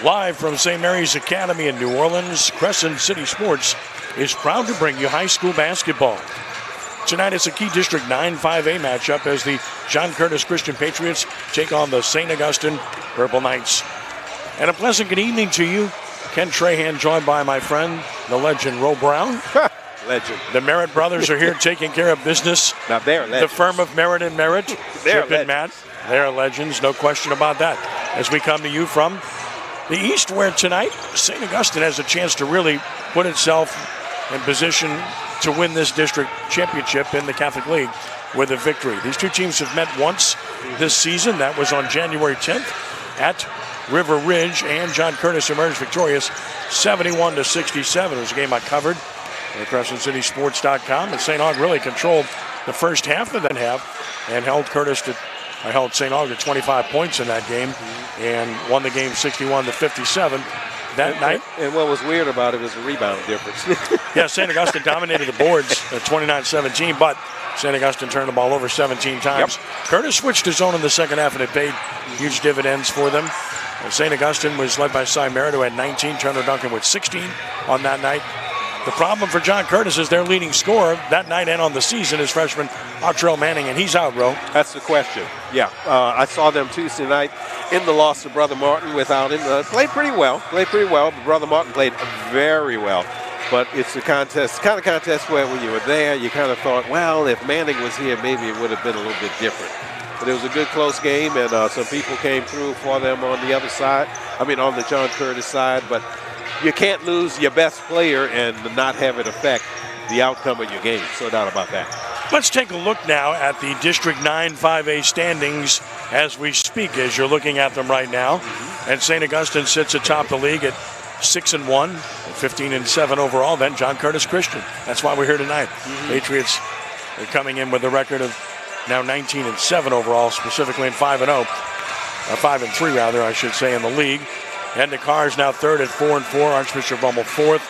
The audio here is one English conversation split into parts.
Live from St. Mary's Academy in New Orleans, Crescent City Sports is proud to bring you high school basketball. Tonight it's a key District 9 5A matchup as the John Curtis Christian Patriots take on the St. Augustine Purple Knights. And a pleasant good evening to you. Ken Trahan joined by my friend, the legend, Ro Brown. Legend. The Merritt brothers are here taking care of business. Now they're legends. The firm of Merritt and Merritt. They're Chip and Matt. They're legends, no question about that. As we come to you from the East, where tonight St. Augustine has a chance to really put itself in position to win this district championship in the Catholic League with a victory. These two teams have met once this season. That was on January 10th at River Ridge, and John Curtis emerged victorious 71-67. It was a game I covered at CrescentCitySports.com, and St. Aug really controlled the first half of that half and held St. Aug to 25 points in that game and won the game 61-57 that night. And what was weird about it was the rebound difference. Yeah, St. Augustine dominated the boards at 29-17, but St. Augustine turned the ball over 17 times. Yep. Curtis switched his zone in the second half, and it paid huge dividends for them. And St. Augustine was led by Cy Merritt, who had 19, Turner Duncan with 16 on that night. The problem for John Curtis is their leading scorer that night and on the season is freshman Autrell Manning, and he's out, Ro. That's the question. Yeah, I saw them Tuesday night in the loss to Brother Martin without him. Played pretty well. Brother Martin played very well. But it's a contest, kind of contest where when you were there, you kind of thought, well, if Manning was here, maybe it would have been a little bit different. But it was a good, close game, and some people came through for them on the other side. On the John Curtis side. But you can't lose your best player and not have it affect the outcome of your game. No doubt about that. Let's take a look now at the District 9 5A standings as we speak, as you're looking at them right now. And St. Augustine sits atop the league at 6-1, 15-7 overall. Then John Curtis Christian. That's why we're here tonight. Patriots are coming in with a record of now 19-7 overall, specifically in 5-0, or 5-3 rather, I should say, in the league. And the Cars now third at 4-4. Archbishop Rummel fourth.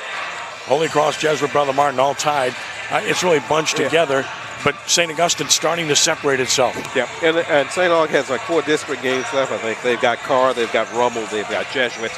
Holy Cross, Jesuit, Brother Martin all tied. It's really bunched together, but St. Augustine starting to separate itself. Yeah, and St. Aug has like 4 district games left. I think they've got Carr, they've got Rummel, they've got Jesuit,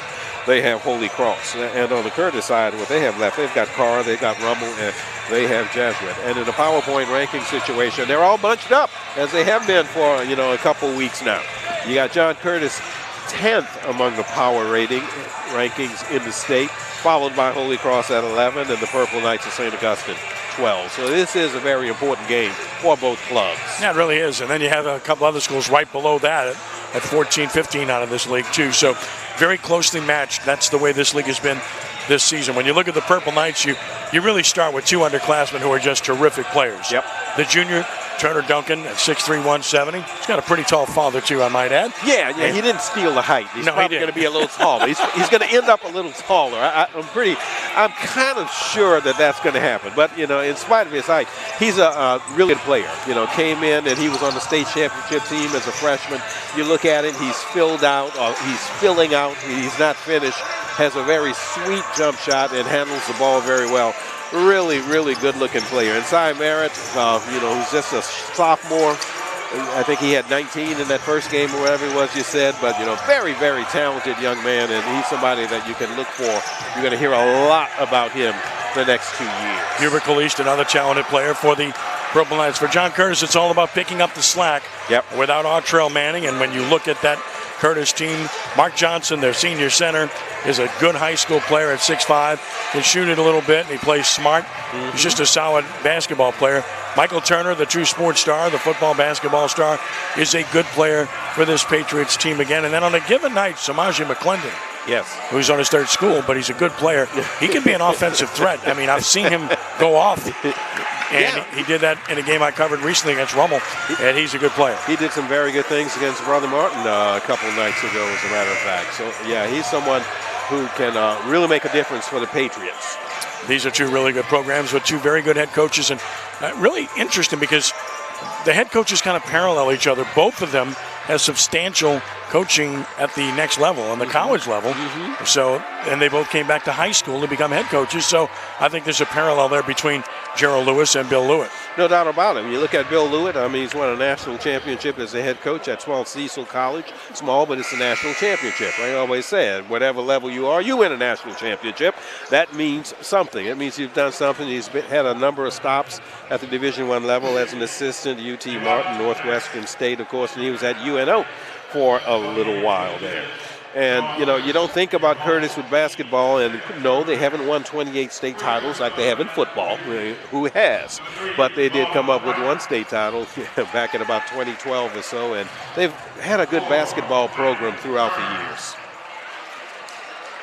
they have Holy Cross. And on the Curtis side, what they have left, they've got Carr, they've got Rummel, and they have Jesuit. And in a PowerPoint ranking situation, they're all bunched up, as they have been for, a couple weeks now. You got John Curtis 10th among the power rankings in the state, followed by Holy Cross at 11 and the Purple Knights of St. Augustine 12. So this is a very important game for both clubs. Yeah, it really is. And then you have a couple other schools right below that at 14-15 out of this league too. So very closely matched. That's the way this league has been this season. When you look at the Purple Knights, you really start with 2 underclassmen who are just terrific players. Yep. The junior Turner Duncan at 6'3", 170. He's got a pretty tall father, too, I might add. Yeah, he didn't steal the height. He's probably going to be a little taller. He's going to end up a little taller. I'm kind of sure that that's going to happen. But, in spite of his height, he's a really good player. Came in and he was on the state championship team as a freshman. You look at him, he's filling out, he's not finished, has a very sweet jump shot and handles the ball very well. Really, really good-looking player. And Cy Merritt, who's just a sophomore. I think he had 19 in that first game or whatever it was you said. But, very, very talented young man. And he's somebody that you can look for. You're going to hear a lot about him the next 2 years. Hubert Caliste, another talented player for the Purple Knights. For John Curtis, it's all about picking up the slack without Autrell Manning. And when you look at that Curtis team, Mark Johnson, their senior center, is a good high school player at 6'5". Can shoot it a little bit, and he plays smart. He's just a solid basketball player. Michael Turner, the true sports star, the football basketball star, is a good player for this Patriots team again. And then on a given night, Samaje McClendon, who's on his third school, but he's a good player. He can be an offensive threat. I mean, I've seen him go off. And he did that in a game I covered recently against Rummel, and he's a good player. He did some very good things against Brother Martin a couple nights ago, as a matter of fact. So, he's someone who can really make a difference for the Patriots. These are 2 really good programs with 2 very good head coaches, and really interesting because the head coaches kind of parallel each other. Both of them have substantial coaching at the next level, on the college level. So, and they both came back to high school to become head coaches. So I think there's a parallel there between Gerald Lewis and Bill Lewitt. No doubt about it. When you look at Bill Lewitt, I mean, he's won a national championship as a head coach at Small Cecil College. Small, but it's a national championship. I always say, whatever level you are, you win a national championship. That means something. It means you've done something. He's had a number of stops at the Division I level as an assistant, UT Martin, Northwestern State, of course, and he was at UNO for a little while there. And, you know, you don't think about Curtis with basketball, and no, they haven't won 28 state titles like they have in football. Who has? But they did come up with one state title back in about 2012 or so, and they've had a good basketball program throughout the years.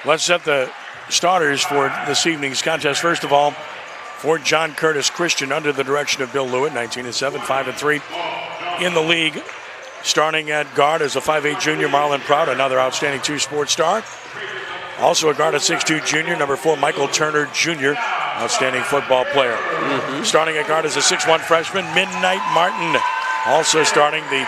Let's set the starters for this evening's contest. First of all, for John Curtis Christian, under the direction of Bill Lewitt, 19-7, 5-3 in the league. Starting at guard as a 5'8 junior, Marlon Proud, another outstanding two-sport star. Also a guard at 6'2 junior, number 4, Michael Turner Jr., outstanding football player. Starting at guard as a 6'1 freshman, Midnight Martin. Also starting the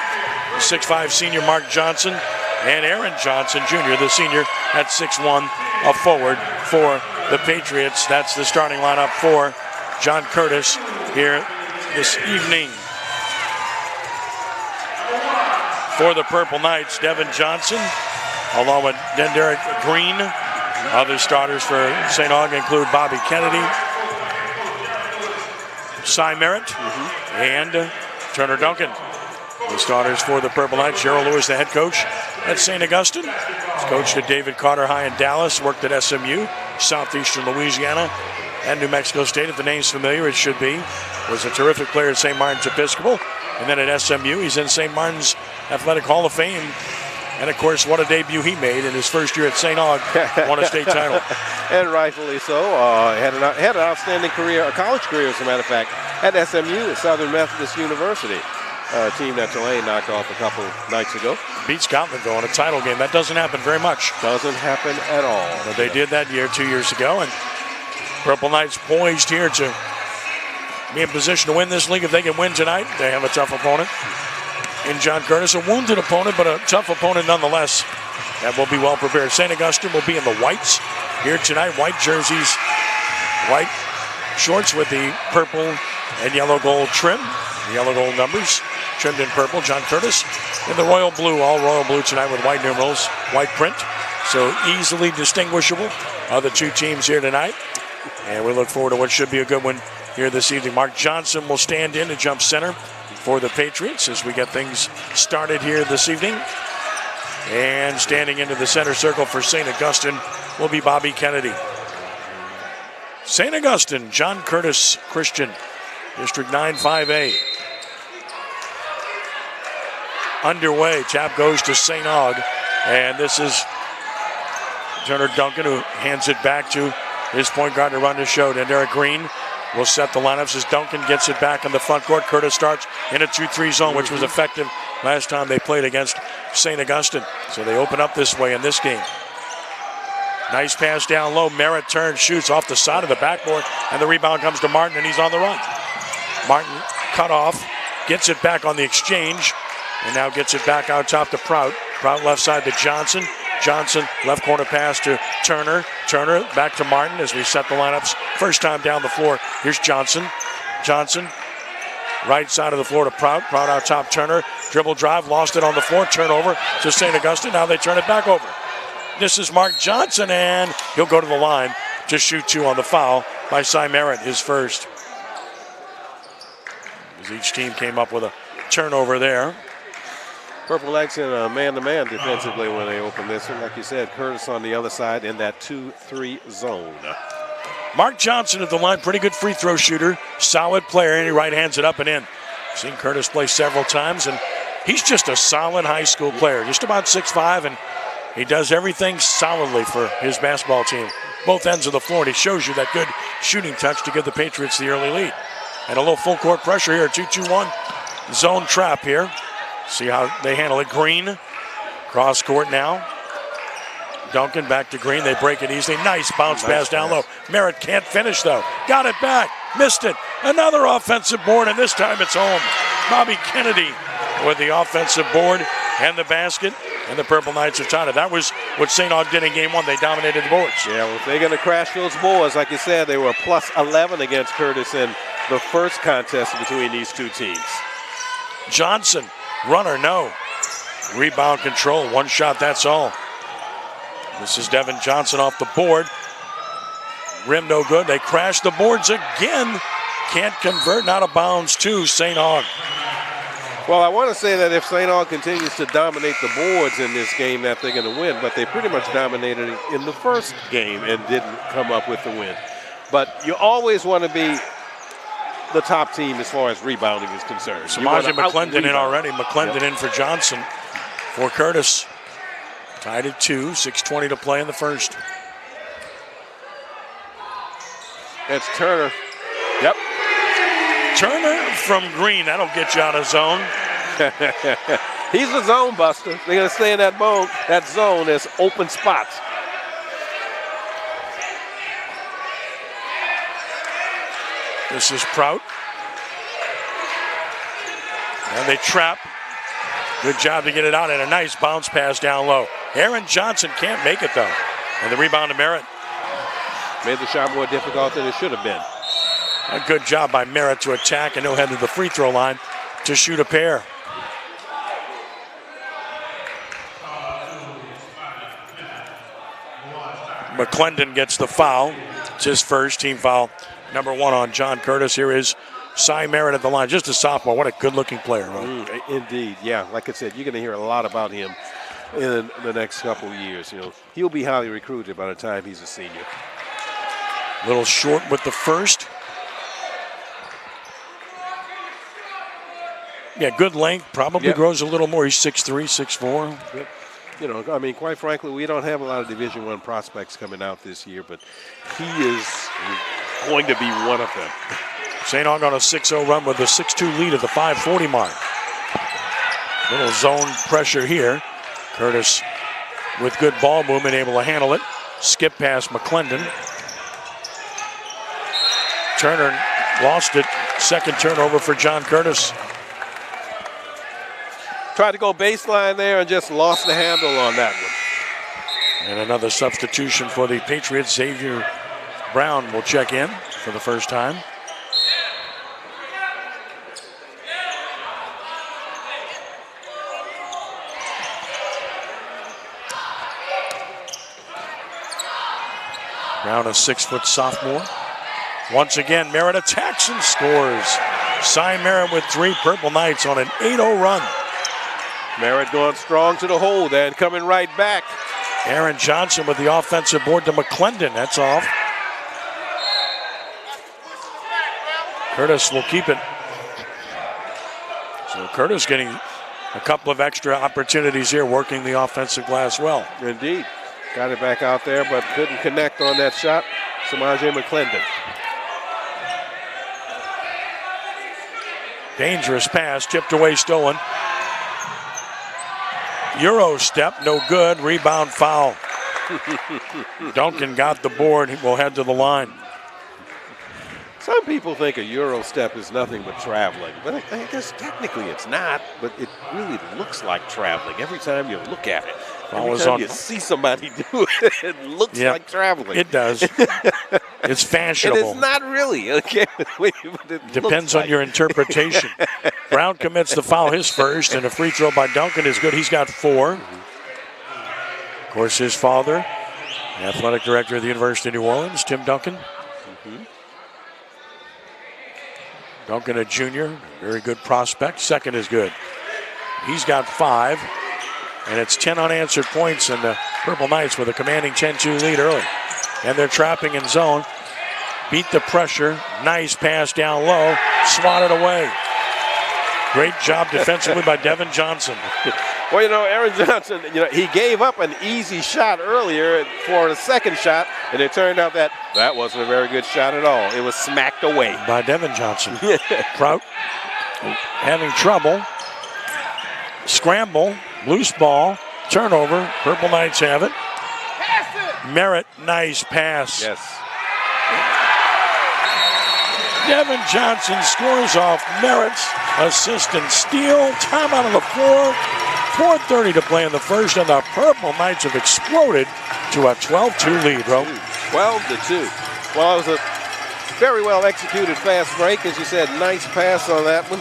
6'5 senior, Mark Johnson, and Aaron Johnson Jr., the senior, at 6'1, a forward for the Patriots. That's the starting lineup for John Curtis here this evening. For the Purple Knights, Devin Johnson, along with Derek Green. Other starters for St. Aug include Bobby Kennedy, Cy Merritt, and Turner Duncan. The starters for the Purple Knights, Gerald Lewis, the head coach at St. Augustine. He's coached at David Carter High in Dallas, worked at SMU, Southeastern Louisiana, and New Mexico State. If the name's familiar, it should be. Was a terrific player at St. Martin's Episcopal. And then at SMU, he's in St. Martin's Athletic Hall of Fame. And, of course, what a debut he made in his first year at St. Aug. Won a state title. And rightfully so. Had an outstanding career, a college career, as a matter of fact, at SMU, at Southern Methodist University. A team that Tulane knocked off a couple nights ago. Beat Scotland, though, in a title game. That doesn't happen very much. Doesn't happen at all. But they did that year, 2 years ago. And Purple Knights poised here to be in position to win this league. If they can win tonight, they have a tough opponent in John Curtis. A wounded opponent, but a tough opponent nonetheless. That will be well prepared. St. Augustine will be in the whites here tonight. White jerseys, white shorts with the purple and yellow gold trim. The yellow gold numbers trimmed in purple. John Curtis in the royal blue, all royal blue tonight with white numerals, white print. So easily distinguishable are the two teams here tonight. And we look forward to what should be a good one here this evening. Mark Johnson will stand in to jump center for the Patriots as we get things started here this evening. And standing into the center circle for St. Augustine will be Bobby Kennedy. St. Augustine, John Curtis Christian, District 9 5A. Underway, tap goes to St. Aug. And this is Turner Duncan, who hands it back to his point guard to run the show. And Derek Green will set the lineups as Duncan gets it back in the front court. Curtis starts in a 2-3 zone, which was effective last time they played against St. Augustine. So they open up this way in this game. Nice pass down low. Merritt turns, shoots off the side of the backboard, and the rebound comes to Martin, and he's on the run. Martin cut off, gets it back on the exchange, and now gets it back out top to Prout. Prout left side to Johnson. Johnson, left corner pass to Turner. Turner back to Martin as we set the lineups. First time down the floor. Here's Johnson. Johnson, right side of the floor to Prout. Prout out top, Turner. Dribble drive, lost it on the floor. Turnover to St. Augustine. Now they turn it back over. This is Mark Johnson, and he'll go to the line to shoot two on the foul by Cy Merritt, his first. As each team came up with a turnover there. Purple Knights in a man-to-man defensively when they open this one. Like you said, Curtis on the other side in that 2-3 zone. Mark Johnson at the line, pretty good free throw shooter, solid player, and he right hands it up and in. Seen Curtis play several times, and he's just a solid high school player, just about 6'5", and he does everything solidly for his basketball team. Both ends of the floor, and he shows you that good shooting touch to give the Patriots the early lead. And a little full court pressure here, 2-2-1 zone trap here. See how they handle it. Green, cross court now. Duncan back to Green. They break it easily. Nice bounce pass down low. Merritt can't finish, though. Got it back. Missed it. Another offensive board, and this time it's home. Bobby Kennedy with the offensive board and the basket. And the Purple Knights have tied it. That was what St. Aug did in game one. They dominated the boards. Yeah, well, if they're going to crash those boards, like you said, they were plus 11 against Curtis in the first contest between these two teams. Johnson, runner, no. Rebound control, one shot, that's all. This is Devin Johnson off the board. Rim no good. They crash the boards again. Can't convert, out of bounds to St. Aug. Well, I want to say that if St. Aug continues to dominate the boards in this game, that they're going to win. But they pretty much dominated it in the first game and didn't come up with the win. But you always want to be the top team as far as rebounding is concerned. Samaje McClendon in already. McClendon in for Johnson for Curtis. Tied at 2, 6:20 to play in the first. It's Turner. Yep. Turner from Green. That'll get you out of zone. He's a zone buster. They're going to stay in that zone as open spots. This is Prout. And they trap. Good job to get it out, and a nice bounce pass down low. Aaron Johnson can't make it, though. And the rebound to Merritt. Made the shot more difficult than it should have been. A good job by Merritt to attack, and he'll head to the free throw line to shoot a pair. McClendon gets the foul. It's his first team foul. Number 1 on John Curtis. Here is Cy Merritt at the line. Just a sophomore. What a good-looking player. Right? Indeed, yeah. Like I said, you're going to hear a lot about him in the next couple years. You know, he'll be highly recruited by the time he's a senior. A little short with the first. Yeah, good length. Probably grows a little more. He's 6'3", 6'4". Yep. You know, I mean, quite frankly, we don't have a lot of Division I prospects coming out this year, but he is going to be one of them. St. Aug on a 6-0 run with a 6-2 lead at the 5:40 mark. Little zone pressure here. Curtis with good ball movement, able to handle it. Skip past McClendon. Turner lost it. Second turnover for John Curtis. Tried to go baseline there and just lost the handle on that one. And another substitution for the Patriots. Xavier Brown will check in for the first time. Brown, a 6-foot sophomore. Once again, Merritt attacks and scores. Cy Merritt with 3. Purple Knights on an 8-0 run. Merritt going strong to the hole there and coming right back. Aaron Johnson with the offensive board to McClendon. That's off. Curtis will keep it. So Curtis getting a couple of extra opportunities here, working the offensive glass well. Indeed. Got it back out there, but couldn't connect on that shot. Samaje McClendon. Dangerous pass, tipped away, stolen. Euro step, no good. Rebound foul. Duncan got the board. He will head to the line. Some people think a Euro step is nothing but traveling, but I guess technically it's not, but it really looks like traveling every time you look at it. Every time you see somebody do it, it looks like traveling. It does. It's fashionable. And it's not really. Okay. Depends on your interpretation. Brown commits the foul, his first, and a free throw by Duncan is good. He's got 4. Of course, his father, the athletic director of the University of New Orleans, Tim Duncan. Duncan, a junior, very good prospect. Second is good. He's got 5, and it's 10 unanswered points, and the Purple Knights with a commanding 10-2 lead early. And they're trapping in zone. Beat the pressure. Nice pass down low. Swatted away. Great job defensively by Devin Johnson. Well, you know, Aaron Johnson, he gave up an easy shot earlier for the second shot, and it turned out that wasn't a very good shot at all. It was smacked away. By Devin Johnson. Prout having trouble. Scramble. Loose ball. Turnover. Purple Knights have it. Merritt, nice pass. Yes. Devin Johnson scores off Merritt's assist and steal. Time out on the floor. 4:30 to play in the first, and the Purple Knights have exploded to a 12-2 lead, bro. 12-2. Well, it was a very well executed fast break. As you said, nice pass on that one.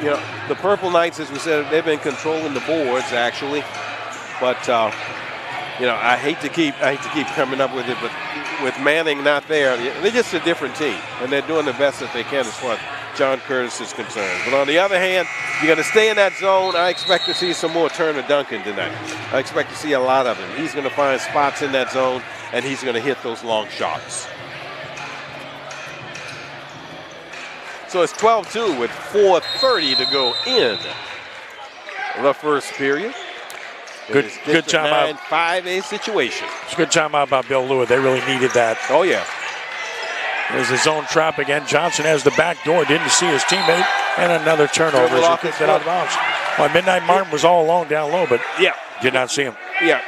You know, the Purple Knights, as we said, they've been controlling the boards, actually. But, you know, I hate to keep coming up with it, but with Manning not there, they're just a different team, and they're doing the best that they can as far as John Curtis is concerned. But on the other hand, you're going to stay in that zone. I expect to see some more Turner Duncan tonight. I expect to see a lot of him. He's going to find spots in that zone, and he's going to hit those long shots. So it's 12-2 with 4:30 to go in the first period. Good time out. 5A situation. It's a good time out by Bill Lewis. They really needed that. Oh, yeah. There's a zone trap again. Johnson has the back door. Didn't see his teammate. And another turnover as he kicked it out of bounds. Well, Midnight Martin was all alone down low, but did not see him. Yeah.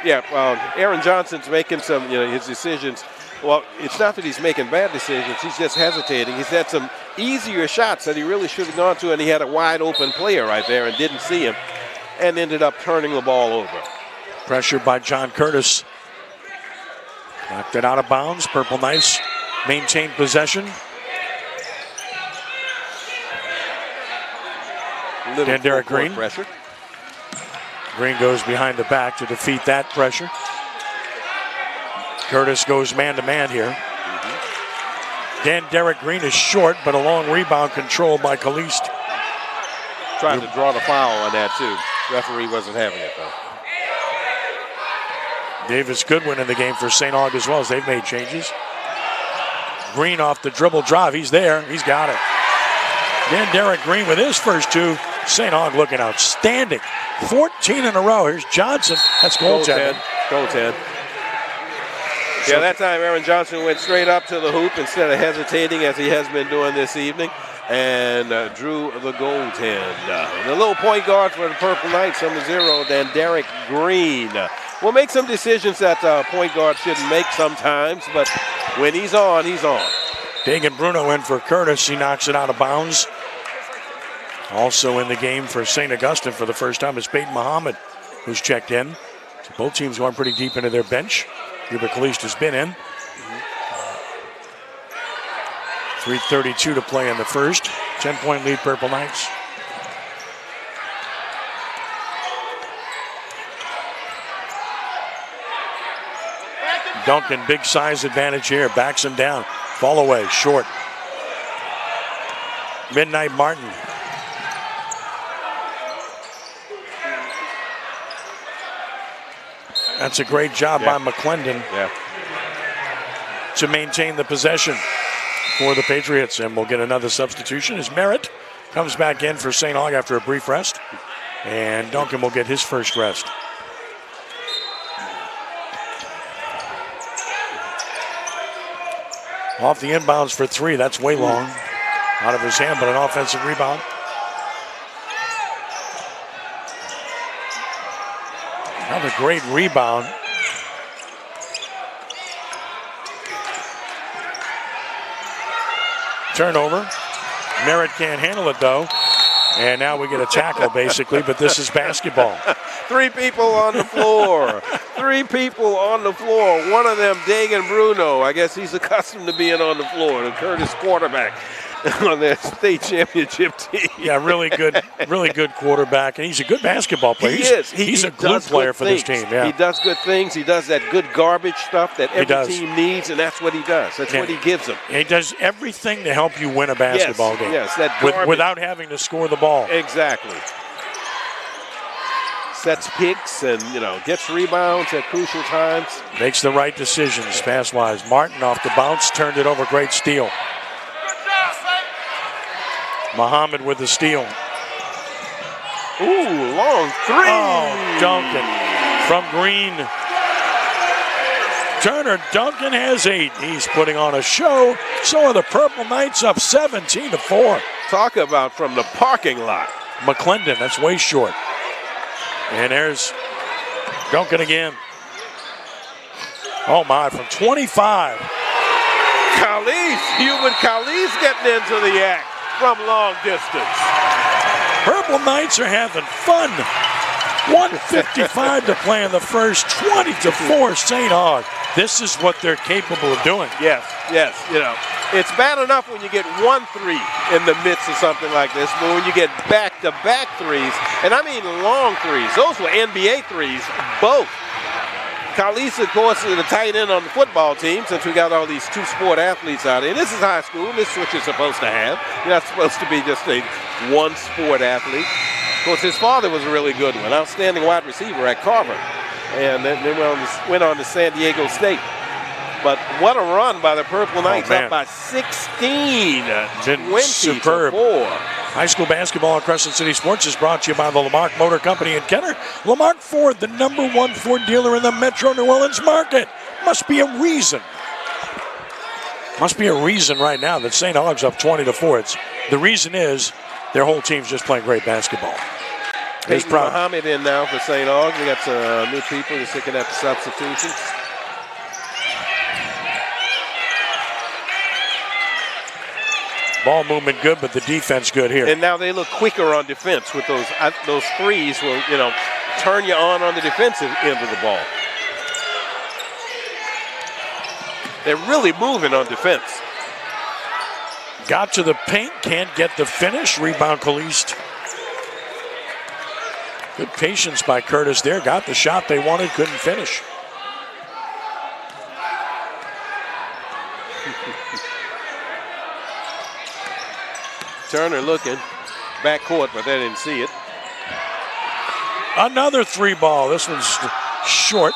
Aaron Johnson's making some, you know, his decisions. Well, it's not that he's making bad decisions. He's just hesitating. He's had some easier shots that he really should have gone to, and he had a wide open player right there and didn't see him and ended up turning the ball over. Pressure by John Curtis. Knocked it out of bounds. Purple Knights maintained possession. And Derek Green. Pressure. Green goes behind the back to defeat that pressure. Curtis goes man-to-man here. Then Derek Green is short, but a long rebound controlled by Caliste. Tried to draw the foul on that, too. Referee wasn't having it, though. Davis Goodwin in the game for St. Aug as well, as they've made changes. Green off the dribble drive. He's there. He's got it. Then Derek Green with his first two. St. Aug looking outstanding. 14 in a row. Here's Johnson. That's goaltending. Goaltend. Yeah, that time Aaron Johnson went straight up to the hoop instead of hesitating as he has been doing this evening and drew the goaltend. The little point guard for the Purple Knights, number 0, then Derek Green. Will make some decisions that point guard shouldn't make sometimes, but when he's on, he's on. Dagan Bruno in for Curtis. He knocks it out of bounds. Also in the game for St. Augustine for the first time is Peyton Muhammad, who's checked in. So both teams going pretty deep into their bench. Hubert Caliste has been in. 3:32 to play in the first. 10-point lead, Purple Knights. Duncan, big size advantage here. Backs him down. Fall away, short. Midnight Martin. That's a great job by McClendon to maintain the possession for the Patriots. And we'll get another substitution as Merritt comes back in for St. Aug after a brief rest. And Duncan will get his first rest. Off the inbounds for 3. That's way long. Out of his hand, but an offensive rebound. Another great rebound. Turnover. Merritt can't handle it, though. And now we get a tackle, basically, but this is basketball. 3 people on the floor. 3 people on the floor. One of them, Dagan Bruno. I guess he's accustomed to being on the floor. The Curtis quarterback on that state championship team. Yeah, really good quarterback. And he's a good basketball player. He's a good player for this team. Yeah. He does good things. He does that good garbage stuff that every team needs, and that's what he does. That's what he gives them. He does everything to help you win a basketball game. Yes, that garbage. Without having to score the ball. Exactly. Sets picks and, gets rebounds at crucial times. Makes the right decisions pass-wise. Martin off the bounce, turned it over. Great steal. Muhammad with the steal. Ooh, long 3. Oh, Duncan from Green. Turner Duncan has 8. He's putting on a show. So are the Purple Knights up 17-4. Talk about from the parking lot. McClendon, that's way short. And there's Duncan again. Oh my, from 25. Hubert Caliste getting into the act from long distance. Purple Knights are having fun 1:55 to play in the first. 20-4 St. Aug. This is what they're capable of doing. Yes. You know, it's bad enough when you get 1 3 in the midst of something like this, but when you get back-to-back threes, and I mean long threes, those were NBA threes, both. Khalees, of course, is the tight end on the football team, since we got all these two-sport athletes out here. This is high school. This is what you're supposed to have. You're not supposed to be just a one-sport athlete. Of course, his father was a really good one, outstanding wide receiver at Carver, and then went on to San Diego State. But what a run by the Purple Knights, up by 16, 20-4. High school basketball on Crescent City Sports is brought to you by the Lamarck Motor Company in Kenner. Lamarck Ford, the #1 Ford dealer in the Metro New Orleans market. Must be a reason right now that St. Aug's up 20-4. The reason is their whole team's just playing great basketball. Peyton Muhammad in now for St. Aug. We got some new people just looking at the substitutions. Ball movement good, but the defense good here. And now they look quicker on defense with those threes will, turn you on the defensive end of the ball. They're really moving on defense. Got to the paint, can't get the finish. Rebound Khalees. Good patience by Curtis there. Got the shot they wanted, couldn't finish. Turner looking, backcourt, but they didn't see it. Another 3 ball. This one's short.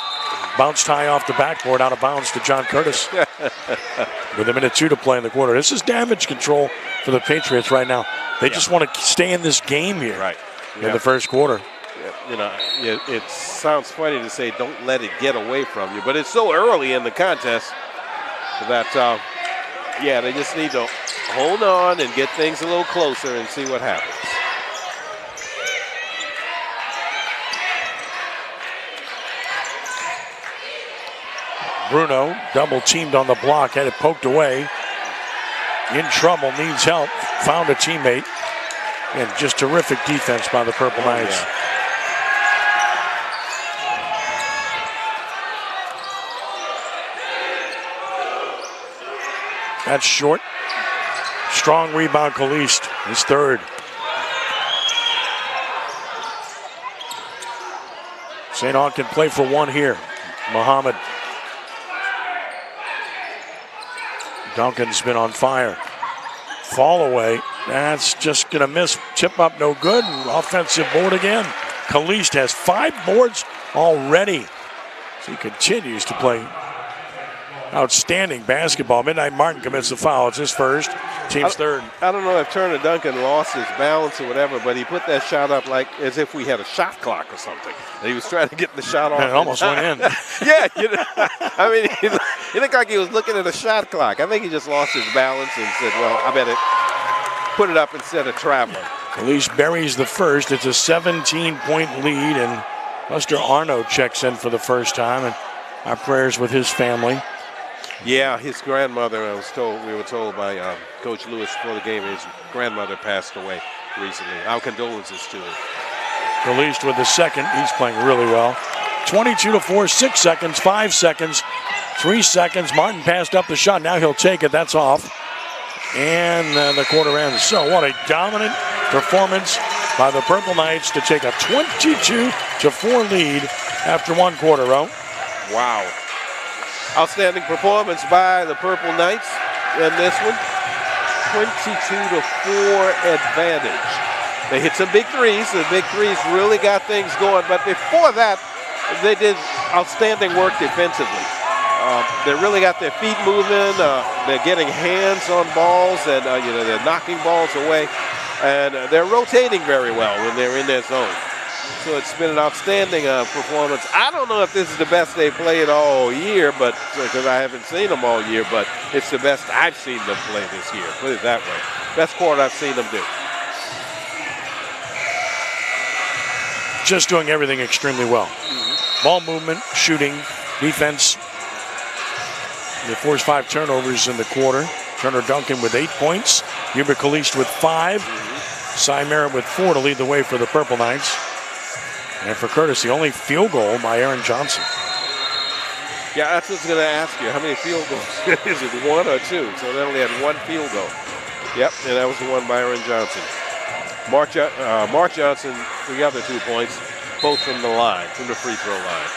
Bounced high off the backboard, out of bounds to John Curtis. With 1:02 to play in the quarter. This is damage control for the Patriots right now. They just want to stay in this game here in the first quarter. It sounds funny to say don't let it get away from you, but it's so early in the contest that, they just need to hold on and get things a little closer and see what happens. Bruno double teamed on the block, had it poked away. In trouble, needs help, found a teammate. And just terrific defense by the Purple Knights. Yeah. That's short. Strong rebound, Khalees, his third. St. Aug can play for one here. Muhammad. Duncan's been on fire. Fall away. That's just going to miss. Tip up, no good. Offensive board again. Khalees has 5 boards already. So he continues to play outstanding basketball. Midnight Martin commits the foul. It's his first. Team's third. I don't know if Turner Duncan lost his balance or whatever, but he put that shot up like as if we had a shot clock or something. And he was trying to get the shot off. And it almost went in. Yeah, I mean, he looked like he was looking at a shot clock. I think he just lost his balance and said, well, I better put it up instead of traveling. Khalees buries the first. It's a 17-point lead, and Buster Arno checks in for the first time, and our prayers with his family. Yeah, his grandmother, we were told by Coach Lewis before the game, his grandmother passed away recently. Our condolences to him. Khalees with the second. He's playing really well. 22-4, 6 seconds, 5 seconds, 3 seconds. Martin passed up the shot. Now he'll take it. That's off. And the quarter ends. So what a dominant performance by the Purple Knights to take a 22-4 lead after one quarter, Ro. Wow. Outstanding performance by the Purple Knights in this one. 22-4 advantage. They hit some big threes. The big threes really got things going. But before that, they did outstanding work defensively. They really got their feet moving. They're getting hands on balls, and they're knocking balls away. And they're rotating very well when they're in their zone. So it's been an outstanding performance. I don't know if this is the best they played all year, but because I haven't seen them all year, but it's the best I've seen them play this year. Put it that way. Best quarter I've seen them do. Just doing everything extremely well. Ball movement, shooting, defense. They forced 5 turnovers in the quarter. Turner Duncan with 8 points. Hubert Khalees with 5. Cy Merritt with 4 to lead the way for the Purple Knights. And for Curtis, the only field goal by Aaron Johnson. Yeah, that's what I was going to ask you. How many field goals? Is it one or two? So they only had one field goal. Yep, and that was the one by Aaron Johnson. Mark Johnson, the other 2 points, both from the line, from the free throw line.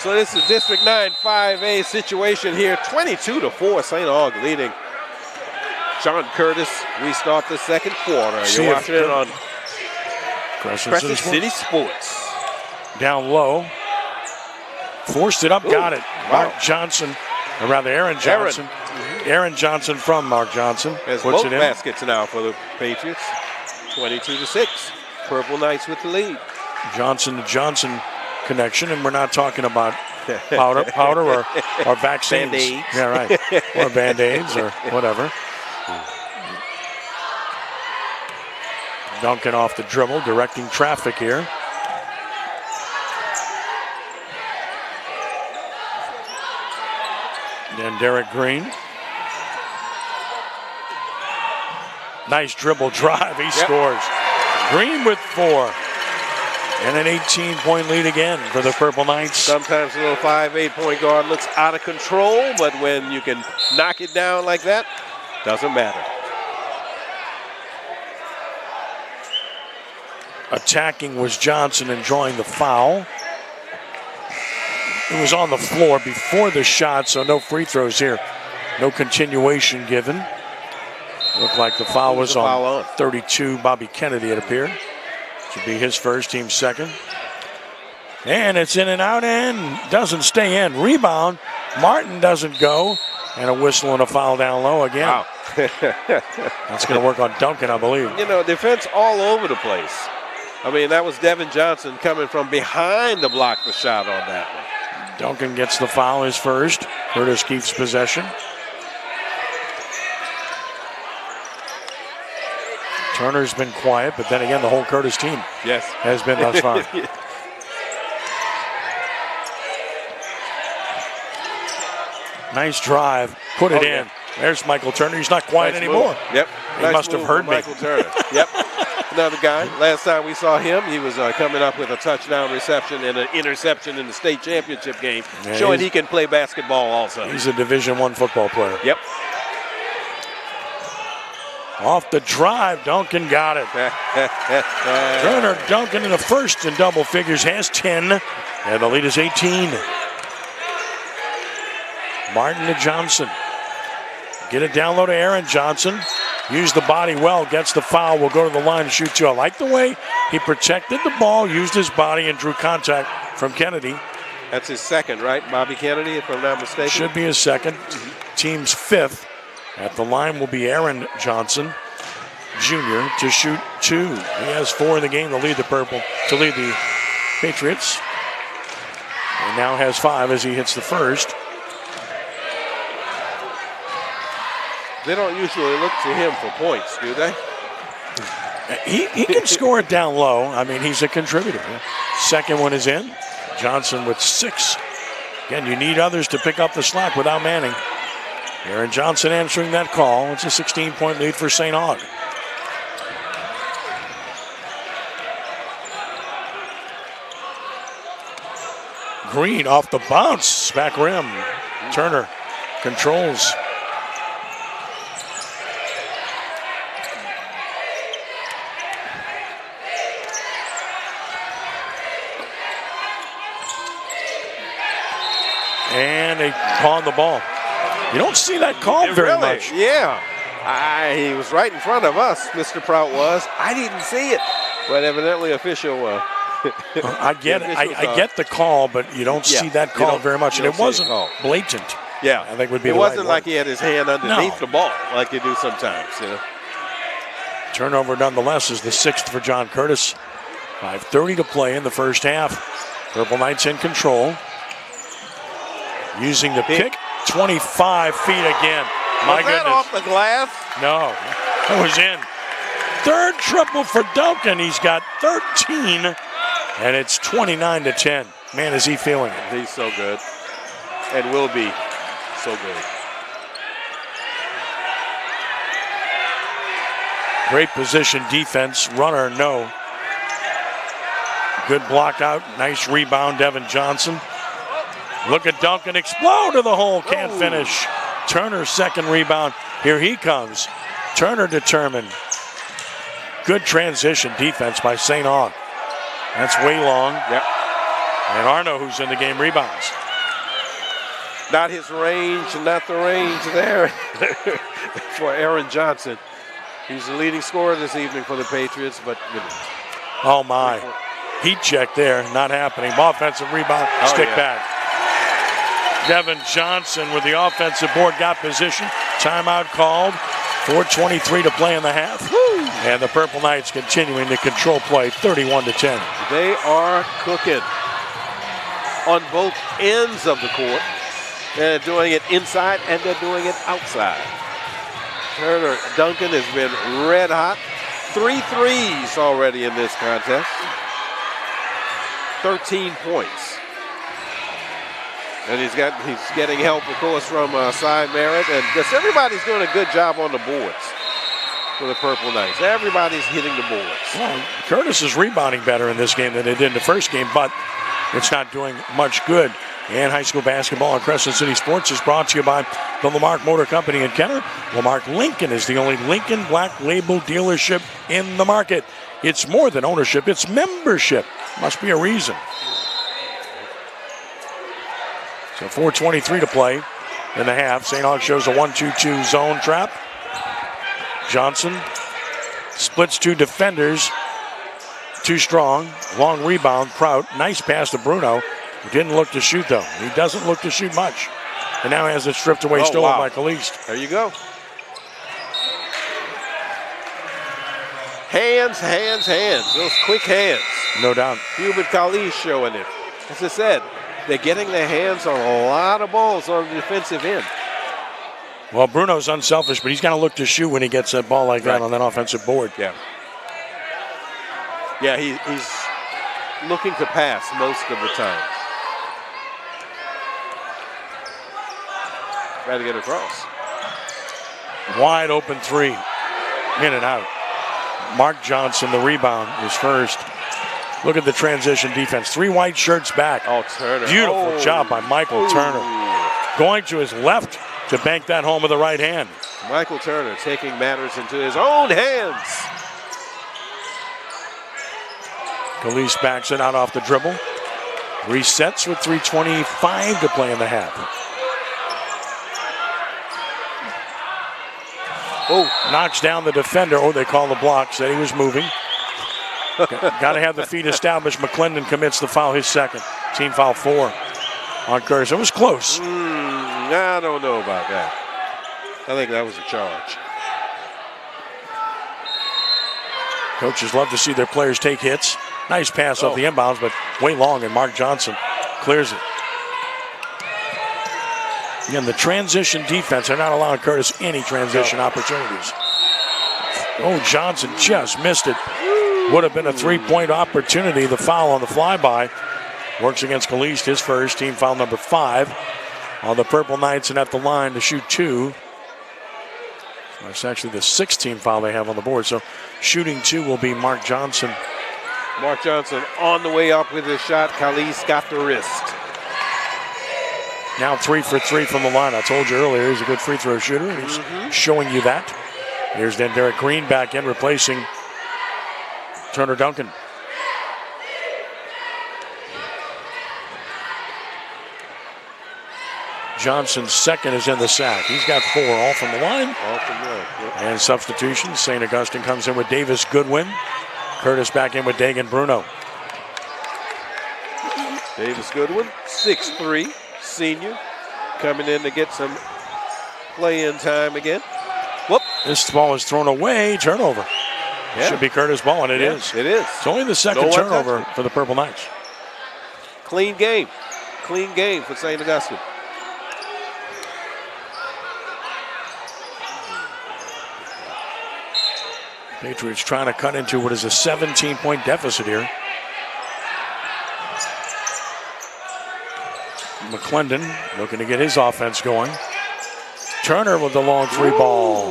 So this is District 9 5A situation here. 22-4, St. Aug leading John Curtis. We start the second quarter. You're watching it on Crescent City Sports. Down low. Forced it up, got it. Wow. Mark Johnson, or rather Aaron Johnson. Aaron Johnson from Mark Johnson. Has both baskets now for the Patriots. 22-6. Purple Knights with the lead. Johnson to Johnson connection, and we're not talking about powder or vaccines. Band-Aids. Yeah, right. Or Band-Aids or whatever. Duncan off the dribble, directing traffic here. And Derek Green. Nice dribble drive. He scores. Green with 4. And an 18-point lead again for the Purple Knights. Sometimes a little 5'8" point guard looks out of control, but when you can knock it down like that, doesn't matter. Attacking was Johnson and drawing the foul. It was on the floor before the shot, so no free throws here. No continuation given. Looked like the foul was on 32, Bobby Kennedy, it appeared. Should be his first, team second. And it's in and out and doesn't stay in. Rebound. Martin doesn't go. And a whistle and a foul down low again. Wow. That's going to work on Duncan, I believe. You know, defense all over the place. I mean, that was Devin Johnson coming from behind to block the shot on that one. Duncan gets the foul, his first. Curtis keeps possession. Turner's been quiet, but then again, the whole Curtis team has been thus far. Nice drive. Put it in. There's Michael Turner. He's not quiet anymore. Yep. He must have heard me. Michael Turner. Yep. Another guy. Last time we saw him, he was coming up with a touchdown reception and an interception in the state championship game, showing he can play basketball also. He's a Division I football player. Yep. Off the drive, Duncan got it. Turner, Duncan in the first in double figures, has 10, and the lead is 18. Martin to Johnson. Get it down low to Aaron Johnson. Used the body well, gets the foul, will go to the line and shoot 2. I like the way he protected the ball, used his body, and drew contact from Kennedy. That's his second, right? Bobby Kennedy, if I'm not mistaken. Should be his second. Team's 5th. At the line will be Aaron Johnson, Jr., to shoot 2. He has 4 in the game to lead the Patriots. And now has 5 as he hits the first. They don't usually look to him for points, do they? He can score it down low. I mean, he's a contributor. Second one is in. Johnson with 6. Again, you need others to pick up the slack without Manning. Aaron Johnson answering that call. It's a 16-point lead for St. Aug. Green off the bounce. Back rim. Turner controls. And they pawn the ball. You don't see that call very much. Yeah. He was right in front of us, Mr. Prout was. I didn't see it. But evidently official I get it. I get the call, but you don't see that call very much. And it wasn't blatant. Yeah. I think would be it the wasn't right like word. he had his hand underneath the ball like you do sometimes, you know. Turnover nonetheless is the 6th for John Curtis. 5:30 to play in the first half. Purple Knights in control. Using the pick. 25 feet again. My goodness. Was that off the glass? No, it was in. Third triple for Duncan. He's got 13, and it's 29-10. Man, is he feeling it. He's so good, and will be so good. Great position defense. Runner, no. Good block out. Nice rebound, Devin Johnson. Look at Duncan explode to the hole. Can't finish. Turner's second rebound. Here he comes. Turner determined. Good transition defense by St. Aug. That's way long. Yep. And Arno, who's in the game, rebounds. Not his range, not the range there for Aaron Johnson. He's the leading scorer this evening for the Patriots, but oh my. Heat check there, not happening. Offensive rebound, stick back. Devin Johnson with the offensive board, got position. Timeout called. 4:23 to play in the half. Woo. And the Purple Knights continuing to control play, 31-10. They are cooking on both ends of the court. They're doing it inside and they're doing it outside. Turner Duncan has been red hot. 3 threes already in this contest. 13 points. And he's getting help, of course, from Cy Merritt. And just everybody's doing a good job on the boards for the Purple Knights. Everybody's hitting the boards. Well, Curtis is rebounding better in this game than it did in the first game, but it's not doing much good. And high school basketball on Crescent City Sports is brought to you by the Lamarck Motor Company in Kenner. Lamarck Lincoln is the only Lincoln Black Label dealership in the market. It's more than ownership, it's membership. Must be a reason. So 4:23 to play in the half. St. Aug shows a 1-2-2 zone trap. Johnson splits two defenders. Too strong. Long rebound. Prout. Nice pass to Bruno. He didn't look to shoot, though. He doesn't look to shoot much. And now has it stripped away, stolen by Caliste. There you go. Hands, hands, hands. Those quick hands. No doubt. Hubert Caliste showing it. As I said, they're getting their hands on a lot of balls on the defensive end. Well, Bruno's unselfish, but he's got to look to shoot when he gets a ball like that on that offensive board. Yeah. Yeah, he's looking to pass most of the time. Try to get across. Wide open three. In and out. Mark Johnson, the rebound, is first. Look at the transition defense. 3 white shirts back. Oh, Turner. Beautiful job by Michael Turner. Going to his left to bank that home with the right hand. Michael Turner taking matters into his own hands. Caliste backs it out off the dribble. Resets with 3:25 to play in the half. Knocks down the defender. Oh, they call the block. Said he was moving. Got to have the feet established. McClendon commits the foul, his second. Team foul 4 on Curtis. It was close. I don't know about that. I think that was a charge. Coaches love to see their players take hits. Nice pass off the inbounds, but way long, and Mark Johnson clears it. Again, the transition defense, they're not allowing Curtis any transition opportunities. Oh, Johnson just missed it. Would have been a 3-point opportunity. The foul on the flyby works against Caliste, his first, team foul number 5 on the Purple Knights, and at the line to shoot 2. That's actually the 6th team foul they have on the board. So shooting 2 will be Mark Johnson. Mark Johnson on the way up with his shot. Caliste got the wrist. Now 3 for 3 from the line. I told you earlier he's a good free throw shooter, and he's showing you that. Here's then Derek Green back in, replacing Turner Duncan. Johnson's second is in the sack. He's got 4, all from the line. All from there. Yep. And substitution. St. Augustine comes in with Davis Goodwin. Curtis back in with Dagan Bruno. Davis Goodwin, 6'3", senior, coming in to get some play-in time again. Whoop. This ball is thrown away. Turnover. Yeah. Should be Curtis' ball, and it is. It is. It's only the second turnover for the Purple Knights. Clean game. Clean game for St. Augustine. Patriots trying to cut into what is a 17-point deficit here. McClendon looking to get his offense going. Turner with the long 3 ball.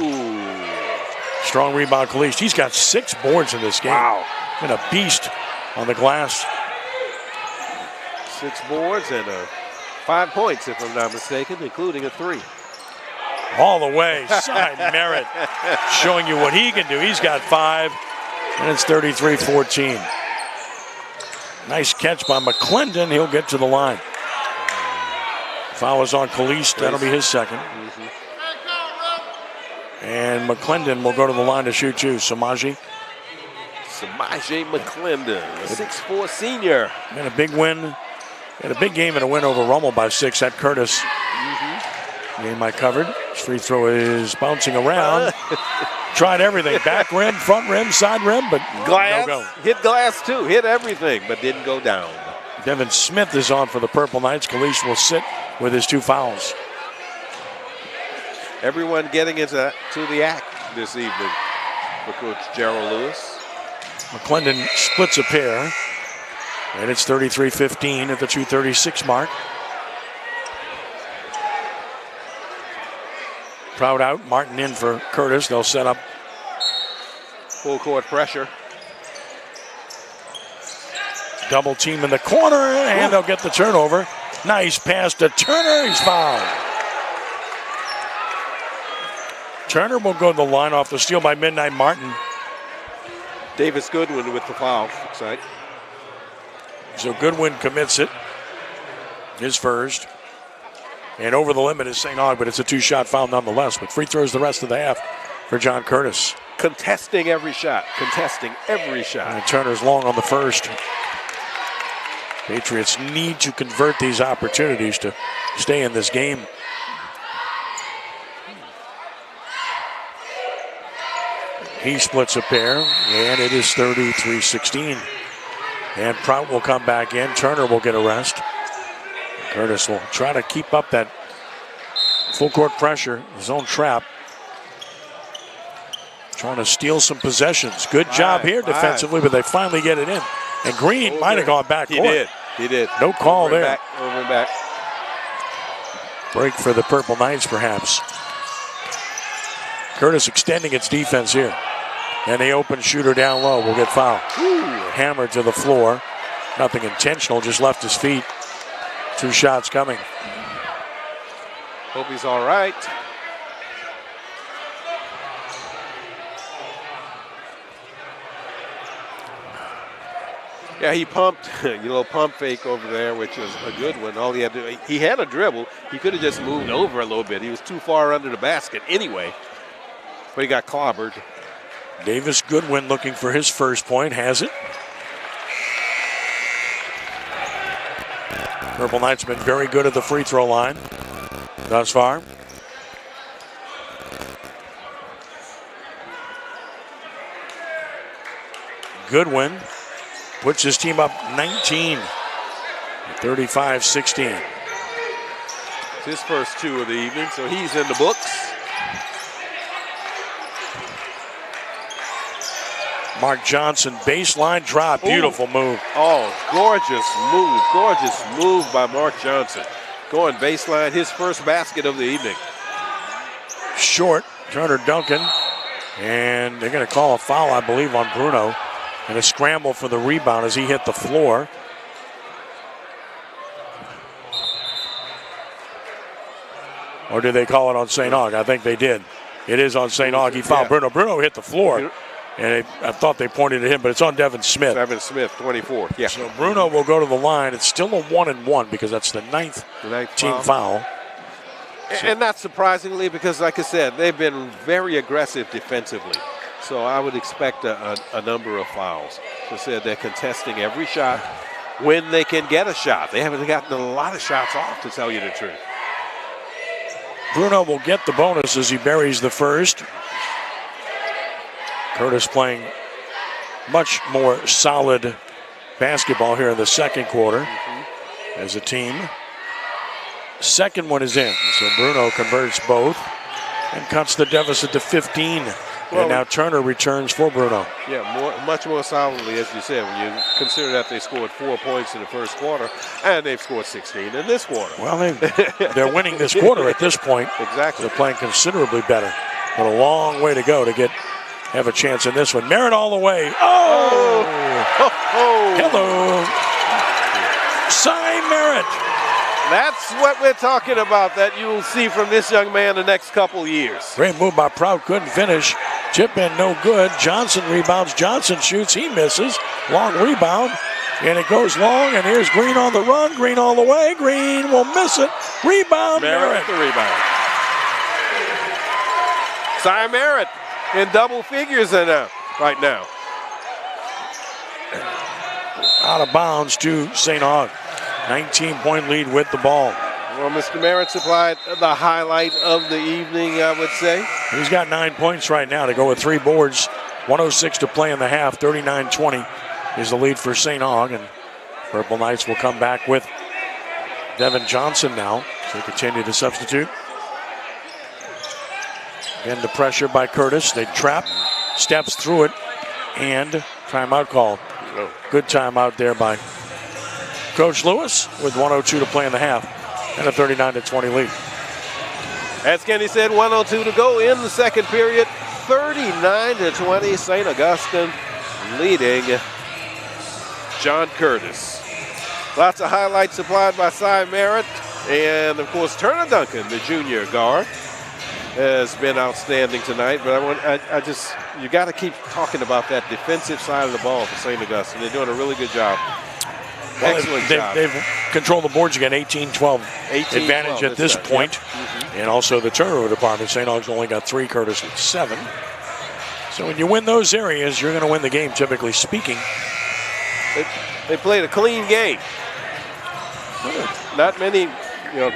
Strong rebound, Caliste. He's got 6 boards in this game. Wow. Been a beast on the glass. 6 boards and 5 points, if I'm not mistaken, including a 3. All the way, side Merritt, showing you what he can do. He's got 5, and it's 33-14. Nice catch by McClendon. He'll get to the line. Foul is on Caliste. That'll be his second. And McClendon will go to the line to shoot 2. Samaje McClendon, a 6'4" senior. And a big win. Had a big game and a win over Rummel by 6 at Curtis. Game I covered. His free throw is bouncing around. Tried everything. Back rim, front rim, side rim, but glass. no go. Hit glass too. Hit everything, but didn't go down. Devin Smith is on for the Purple Knights. Caliste will sit with his 2 fouls. Everyone getting into the act this evening for Coach Gerald Lewis. McClendon splits a pair. And it's 33-15 at the 2:36 mark. Proud out, Martin in for Curtis. They'll set up full court pressure. Double team in the corner, and they'll get the turnover. Nice pass to Turner. He's fouled. Turner will go to the line off the steal by Midnight Martin. Davis Goodwin with the foul. Looks like. So Goodwin commits it. His first. And over the limit is St. Aug, but it's a 2-shot foul nonetheless. But free throws the rest of the half for John Curtis. Contesting every shot. Contesting every shot. And Turner's long on the first. Patriots need to convert these opportunities to stay in this game. He splits a pair, and it is 33-16. And Prout will come back in. Turner will get a rest. Curtis will try to keep up that full court pressure, his own trap. Trying to steal some possessions. Good job here defensively, but they finally get it in. And Green might have gone back. He did. No call there. Over and back. Break for the Purple Knights, perhaps. Curtis extending its defense here. And the open shooter down low will get fouled. Hammered to the floor. Nothing intentional, just left his feet. 2 shots coming. Hope he's all right. Yeah, he pumped, pump fake over there, which was a good one. All he had to do, he had a dribble. He could have just moved over a little bit. He was too far under the basket anyway. But he got clobbered. Davis Goodwin looking for his first point, has it. Purple Knights been very good at the free throw line thus far. Goodwin puts his team up 19, 35-16. It's his first 2 of the evening, so he's in the books. Mark Johnson, baseline drop, beautiful move. Oh, gorgeous move by Mark Johnson. Going baseline, his first basket of the evening. Short, Turner Duncan, and they're going to call a foul, I believe, on Bruno. And a scramble for the rebound as he hit the floor. Or did they call it on St. Aug? I think they did. It is on St. Aug. He fouled Bruno. Bruno hit the floor. And I thought they pointed at him, but it's on Devin Smith. Devin Smith, 24. Yeah. So Bruno will go to the line. It's still a 1-and-1 because that's the ninth team foul. And not surprisingly, because like I said, they've been very aggressive defensively. So I would expect a number of fouls. As I said, they're contesting every shot when they can get a shot. They haven't gotten a lot of shots off, to tell you the truth. Bruno will get the bonus as he buries the first. Curtis playing much more solid basketball here in the second quarter as a team. Second one is in, so Bruno converts both and cuts the deficit to 15. Well, and now Turner returns for Bruno. Yeah, much more solidly, as you said, when you consider that they scored 4 points in the first quarter, and they've scored 16 in this quarter. Well, they're winning this quarter at this point. Exactly. They're playing considerably better, but a long way to go to get have a chance in this one. Merritt all the way. Oh! Hello. Cy Merritt. That's what we're talking about, that you will see from this young man the next couple years. Great move by Prout, couldn't finish. Chip in, no good. Johnson rebounds. Johnson shoots, he misses. Long rebound, and it goes long, and here's Green on the run. Green all the way. Green will miss it. Rebound, Merritt. The rebound. Cy Merritt in double figures right now. Out of bounds to St. Aug. 19-point lead with the ball. Well, Mr. Merritt supplied the highlight of the evening, I would say. He's got 9 points right now to go with 3 boards. 1:06 to play in the half. 39-20 is the lead for St. Aug. And Purple Knights will come back with Devin Johnson now. So they continue to substitute. Again, the pressure by Curtis. They trap, steps through it, and timeout call. Good timeout there by Coach Lewis with 1:02 to play in the half and a 39-20 lead. As Kenny said, 1:02 to go in the second period. 39-20, St. Augustine leading John Curtis. Lots of highlights supplied by Cy Merritt. And, of course, Turner Duncan, the junior guard, has been outstanding tonight. But you got to keep talking about that defensive side of the ball for St. Augustine. They're doing a really good job. Well, excellent job. They've controlled the boards again, 18-12 advantage at this point. Yep. And also the turnover department. St. Aug's only got 3, Curtis with 7. So when you win those areas, you're going to win the game, typically speaking. They played a clean game. Not many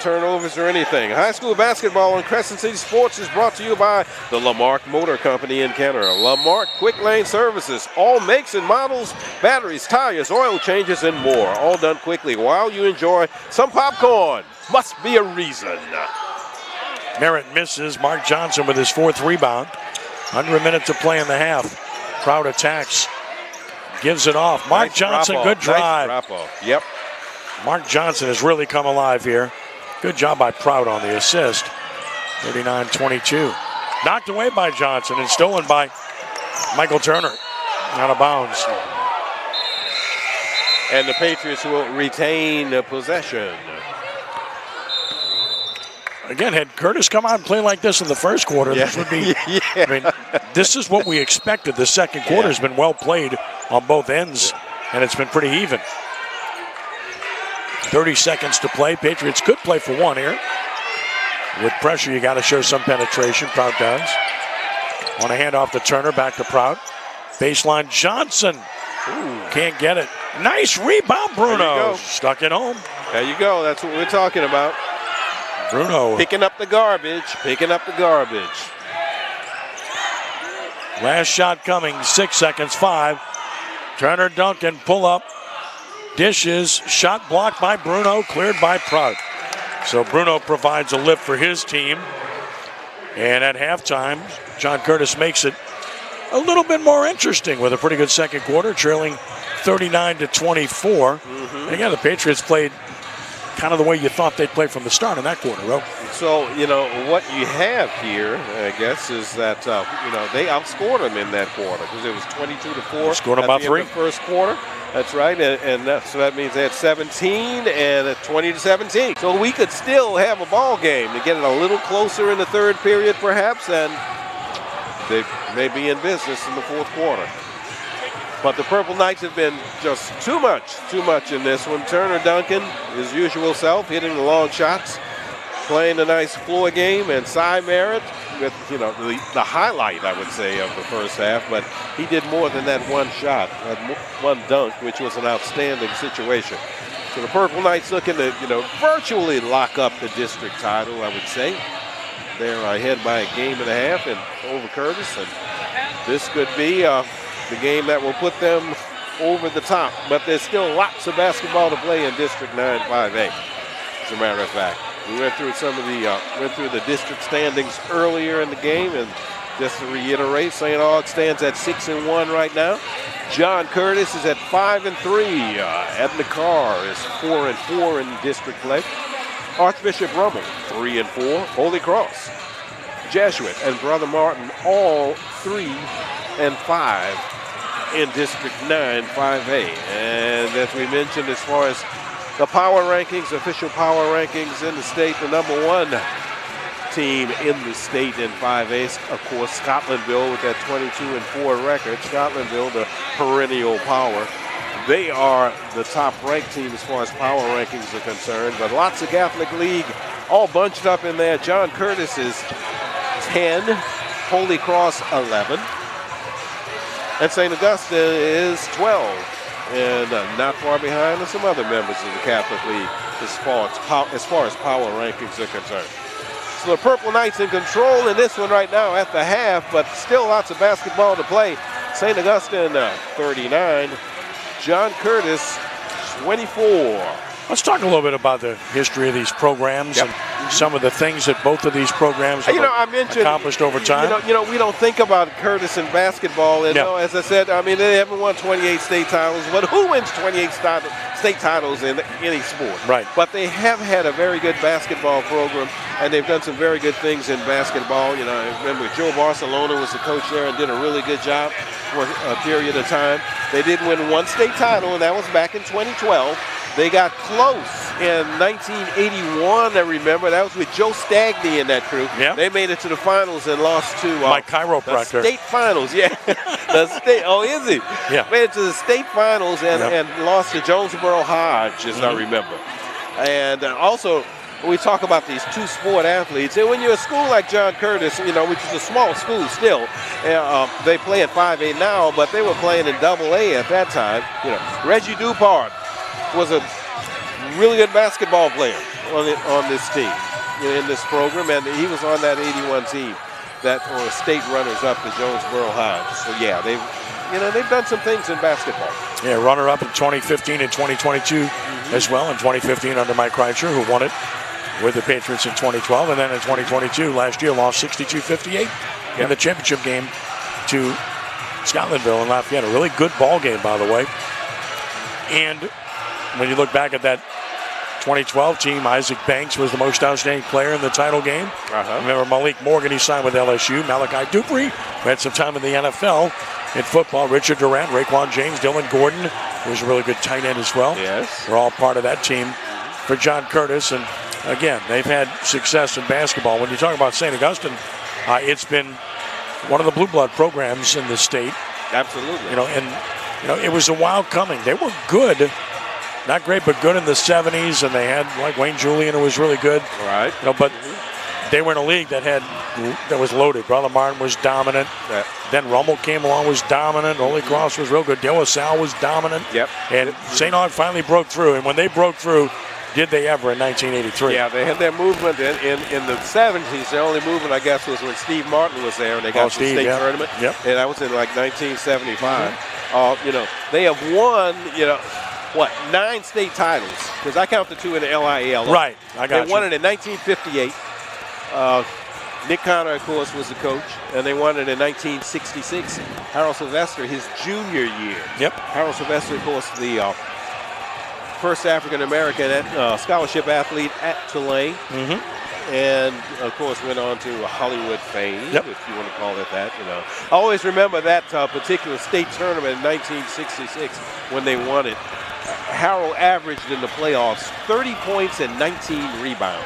turnovers or anything. High school basketball on Crescent City Sports is brought to you by the Lamarck Motor Company in Kenner. Lamarck Quick Lane Services. All makes and models, batteries, tires, oil changes, and more. All done quickly while you enjoy some popcorn. Must be a reason. Merritt misses. Mark Johnson with his 4th rebound. Under a minute to play in the half. Proud attacks. Gives it off. Mark Nice Johnson, good drive. Nice drop-off. Yep. Mark Johnson has really come alive here. Good job by Prout on the assist. 39-22. Knocked away by Johnson and stolen by Michael Turner. Out of bounds. And the Patriots will retain possession. Again, had Curtis come out and play like this in the first quarter, this would be, I mean, this is what we expected. The second quarter has been well played on both ends, and it's been pretty even. 30 seconds to play. Patriots could play for 1 here. With pressure, you got to show some penetration. Prout does. On a handoff to Turner, back to Prout. Baseline Johnson. Can't get it. Nice rebound, Bruno. Stuck it home. There you go. That's what we're talking about. Bruno. Picking up the garbage. Picking up the garbage. Last shot coming. 6 seconds. 5. Turner Duncan pull up. Dishes, shot blocked by Bruno, cleared by Prout. So Bruno provides a lift for his team. And at halftime, John Curtis makes it a little bit more interesting with a pretty good second quarter, trailing 39-24. And again, the Patriots played kind of the way you thought they'd play from the start in that quarter, Ro. So, what you have here, I guess, is that, they outscored them in that quarter because it was 22-4. Scored about 3. In the first quarter. That's right, so that means they had 17 and 20-17. So we could still have a ball game to get it a little closer in the third period, perhaps, and they may be in business in the fourth quarter. But the Purple Knights have been just too much in this one. Turner Duncan, his usual self, hitting the long shots, playing a nice floor game, and Cy Merritt with, the highlight, I would say, of the first half, but he did more than that one shot, that one dunk, which was an outstanding situation. So the Purple Knights looking to, virtually lock up the district title, I would say. They're ahead by a game and a half and over Curtis, and this could be the game that will put them over the top. But there's still lots of basketball to play in District 9-5A, as a matter of fact. We went through the district standings earlier in the game, and just to reiterate, St. Aug stands at 6-1 right now. John Curtis is at 5-3. Edna Carr is 4-4 in district play. Archbishop Rummel 3-4. Holy Cross, Jesuit, and Brother Martin all 3 and 5 in District 9, 5A. And as we mentioned, as far as the power rankings, official power rankings in the state, the number 1 team in the state in 5A, of course, Scotlandville with that 22-4 record. Scotlandville, the perennial power. They are the top-ranked team as far as power rankings are concerned, but lots of Catholic League all bunched up in there. John Curtis is 10, Holy Cross 11, and St. Augustine is 12, and not far behind are some other members of the Catholic League as far as power rankings are concerned. So the Purple Knights in control in this one right now at the half, but still lots of basketball to play. St. Augustine 39, John Curtis 24. Let's talk a little bit about the history of these programs and some of the things that both of these programs have accomplished over time. We don't think about Curtis in basketball. And as I said, I mean, they haven't won 28 state titles, but who wins 28 state titles in any sport? Right. But they have had a very good basketball program, and they've done some very good things in basketball. You know, I remember Joe Barcelona was the coach there and did a really good job for a period of time. They did win 1 state title, and that was back in 2012. They got close in 1981, I remember. That was with Joe Stagney in that crew. Yep. They made it to the finals and lost to my chiropractor. The state finals, yeah. The state, oh, is he? Yeah. Made it to the state finals and lost to Jonesboro Hodge, as I remember. And also, we talk about these two-sport athletes. And when you're a school like John Curtis, you know, which is a small school still, they play at 5A now, but they were playing in AA at that time. You know, Reggie Dupart was a really good basketball player on this team, in this program, and he was on that 81 team that were state runners-up to Jonesboro Hodge. So yeah, they've done some things in basketball. Yeah, runner-up in 2015 and 2022 as well. In 2015 under Mike Kreitzer, who won it with the Patriots in 2012, and then in 2022 last year lost 62-58 in the championship game to Scotlandville and Lafayette. A really good ball game, by the way. And when you look back at that 2012 team, Isaac Banks was the most outstanding player in the title game. Remember Malik Morgan, he signed with LSU. Malachi Dupree, who had some time in the NFL. In football, Richard Durant, Raekwon James, Dylan Gordon, who was a really good tight end as well. Yes. We're all part of that team for John Curtis. And again, they've had success in basketball. When you talk about St. Augustine, it's been one of the blue blood programs in the state. Absolutely. It was a while coming. They were good. Not great, but good in the 70s, and they had like Wayne Julian, who was really good. Right. But they were in a league that was loaded. Brother Martin was dominant. Yeah. Then Rummel came along, was dominant. Holy Cross was real good. De La Salle was dominant. Yep. And St. Aug finally broke through. And when they broke through, did they ever in 1983? Yeah, they had their movement in the 70s. Their only movement, I guess, was when Steve Martin was there and they got to the state tournament. Yep. And that was in like 1975. They have won, 9 state titles, because I count the 2 in the LIAL. Right, I got They won it in 1958. Nick Connor, of course, was the coach, and they won it in 1966. Harold Sylvester, his junior year. Yep. Harold Sylvester, of course, the first African-American scholarship athlete at Tulane. And, of course, went on to Hollywood fame, if you want to call it that. I always remember that particular state tournament in 1966 when they won it. Harold averaged in the playoffs 30 points and 19 rebounds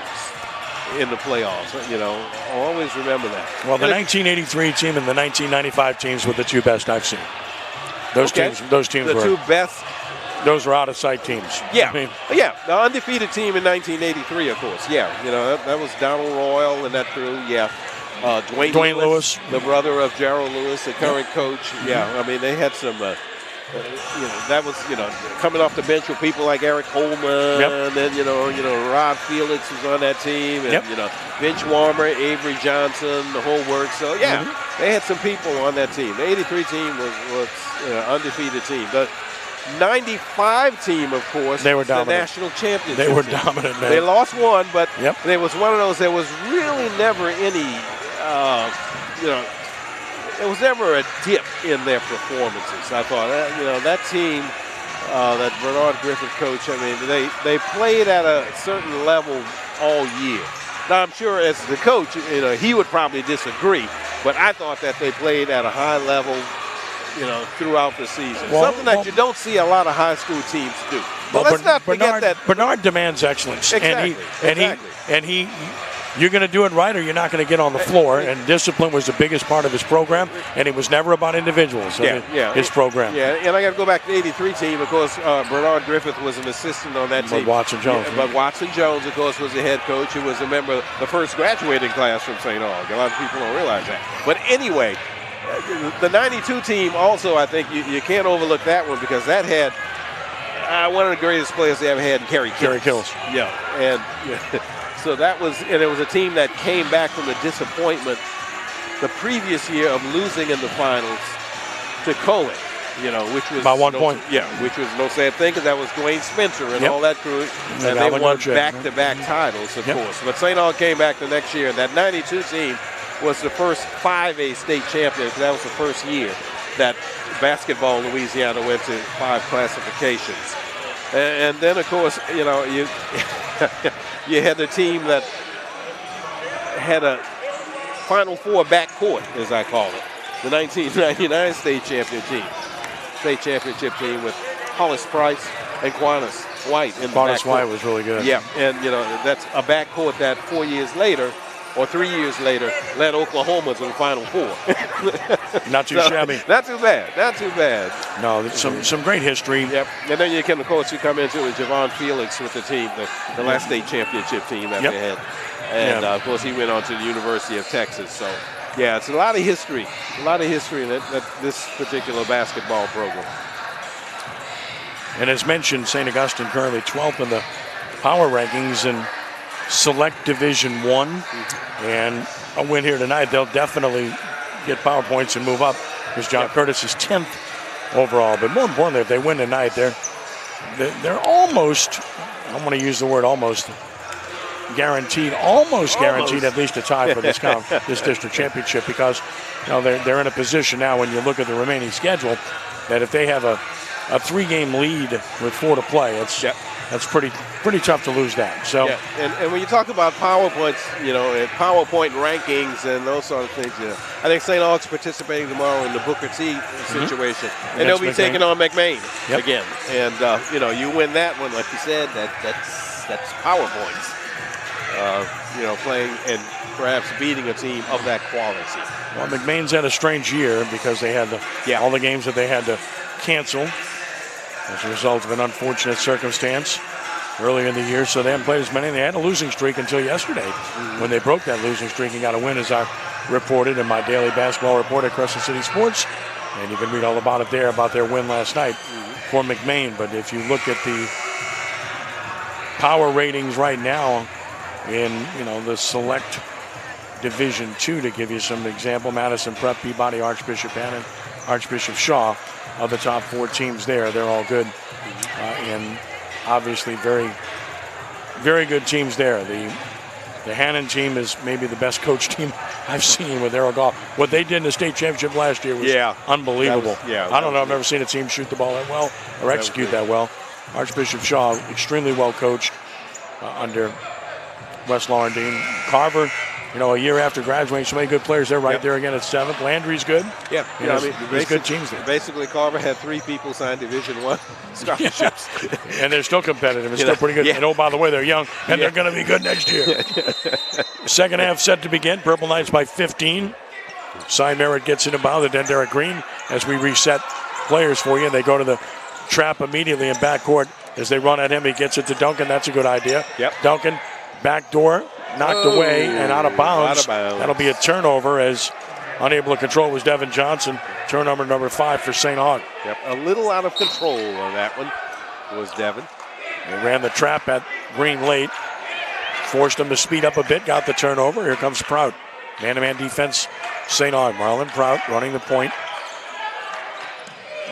in the playoffs. I'll always remember that. Well, the 1983 team and the 1995 teams were the 2 best I've seen. Those teams the were 2 best. Those were out-of-sight teams. Yeah, the undefeated team in 1983, of course. Yeah, that was Donald Royal and that crew. Yeah, Dwayne Lewis, the brother of Gerald Lewis, the current coach. Yeah, I mean they had some. That was coming off the bench with people like Eric Holman, and then Rob Felix was on that team, and Vince Warmer, Avery Johnson, the whole work. So they had some people on that team. The 83 team was undefeated team. The 95 team, of course, they were dominant. The national championship. They were dominant, man. They lost one, but there was one of those. There was really never any, there was never a dip in their performances. I thought, that team, that Bernard Griffith coach. I mean, they played at a certain level all year. Now, I'm sure as the coach, he would probably disagree. But I thought that they played at a high level, throughout the season. Well, something that you don't see a lot of high school teams do. But let's not forget that Bernard demands excellence. Exactly. You're going to do it right or you're not going to get on the floor. And discipline was the biggest part of his program, and it was never about individuals. His program. Yeah, and I got to go back to the '83 team. Of course, Bernard Griffith was an assistant on that team. But Watson Jones. But Watson Jones, of course, was the head coach. He was a member of the first graduating class from St. Aug. A lot of people don't realize that. But anyway, the '92 team also, I think you can't overlook that one because that had one of the greatest players they ever had, Kerry Kills. Yeah, and so it was a team that came back from the disappointment the previous year of losing in the finals to Cohen, which was by 1 point. Yeah, which was no sad thing because that was Dwayne Spencer and all that crew, and they won back-to-back titles, of course. But St. Aug came back the next year, and that '92 team was the first 5A state champion. That was the first year that basketball in Louisiana went to 5 classifications. And then, of course, you had the team that had a Final Four backcourt, as I call it, the 1999 state championship team with Hollis Price and Quantus White in the backcourt. White was really good. Yeah, and that's a backcourt that 4 years later, or 3 years later, led Oklahoma to the Final Four. Not too shabby. Not too bad. No, some great history. Yep. And then you come into it with Javon Felix with the team, the last state championship team that they had. And, of course, he went on to the University of Texas. So, yeah, it's a lot of history. In this particular basketball program. And as mentioned, St. Augustine currently 12th in the power rankings in Select Division I, and a win here tonight, they'll definitely get power points and move up because John Curtis is 10th overall. But more importantly, if they win tonight, they're almost, I want to use the word almost, guaranteed at least a tie for this this district championship because they're in a position now when you look at the remaining schedule that if they have a 3-game lead with 4 to play, that's pretty tough to lose that. So and when you talk about PowerPoints, and PowerPoint rankings and those sort of things, I think St. Aug's participating tomorrow in the Booker T situation, and they'll be taking on McMain again. And you win that one, like you said, that's PowerPoints. Playing and perhaps beating a team of that quality. Well, McMain's had a strange year because they had all the games that they had to cancel as a result of an unfortunate circumstance earlier in the year. So they haven't played as many. They had a losing streak until yesterday when they broke that losing streak and got a win, as I reported in my daily basketball report at Crescent City Sports. And you can read all about it there, about their win last night for McMain. But if you look at the power ratings right now in the Select Division II, to give you some example, Madison Prep, Peabody, Archbishop Hannon, Archbishop Shaw are the top 4 teams there. They're all good. And obviously very, very good teams there. The Hannon team is maybe the best coach team I've seen with Errol Goff. What they did in the state championship last year was unbelievable. I don't know. I've never seen a team shoot the ball that well or execute that well. Archbishop Shaw, extremely well coached under Wes Laurendine. Carver, a year after graduating, so many good players. They're right there again at 7th. Landry's good. Yeah, there's good teams there. Basically, Carver had 3 people sign Division I scholarships. And they're still competitive. It's still pretty good. And by the way, they're young, and they're going to be good next year. Second half set to begin. Purple Knights by 15. Cy Merritt gets in about it, then Derek Green as we reset players for you. They go to the trap immediately in backcourt. As they run at him, he gets it to Duncan. That's a good idea. Duncan, backdoor, knocked away and out of bounds. That'll be a turnover as unable to control was Devin Johnson. Turnover number 5 for St. Aug. A little out of control on that one was Devin. They ran the trap at Green late. Forced him to speed up a bit, got the turnover. Here comes Prout. Man-to-man defense, St. Aug. Marlon Prout running the point.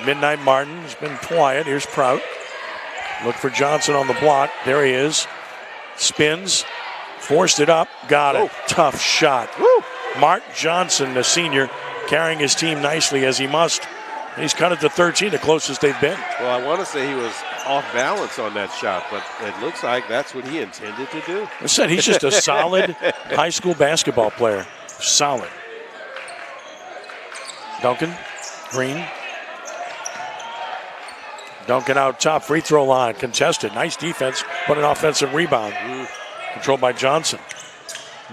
Midnight Martin has been quiet. Here's Prout. Look for Johnson on the block. There he is. Spins. Forced it up. Got it. Tough shot. Mark Johnson, the senior, carrying his team nicely as he must. He's cut it to 13, the closest they've been. Well, I want to say he was off balance on that shot, but it looks like that's what he intended to do. I said he's just a solid high school basketball player. Solid. Duncan, Green. Duncan out top, free throw line, contested. Nice defense, but an offensive rebound. Controlled by Johnson.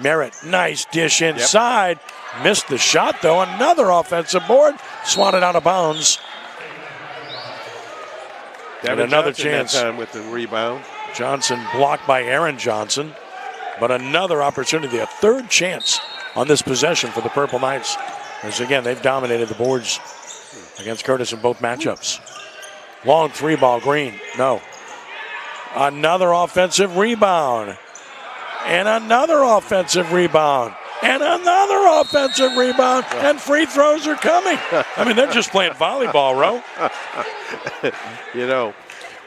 Merritt, nice dish inside. Yep. Missed the shot, though. Another offensive board. Swatted out of bounds. And another chance. That time with the rebound. Johnson blocked by Aaron Johnson. But another opportunity, a third chance on this possession for the Purple Knights. As again, they've dominated the boards against Curtis in both matchups. Long three ball, Green. No. Another offensive rebound. And another offensive rebound. And another offensive rebound. And free throws are coming. I mean, they're just playing volleyball, Ro. You know,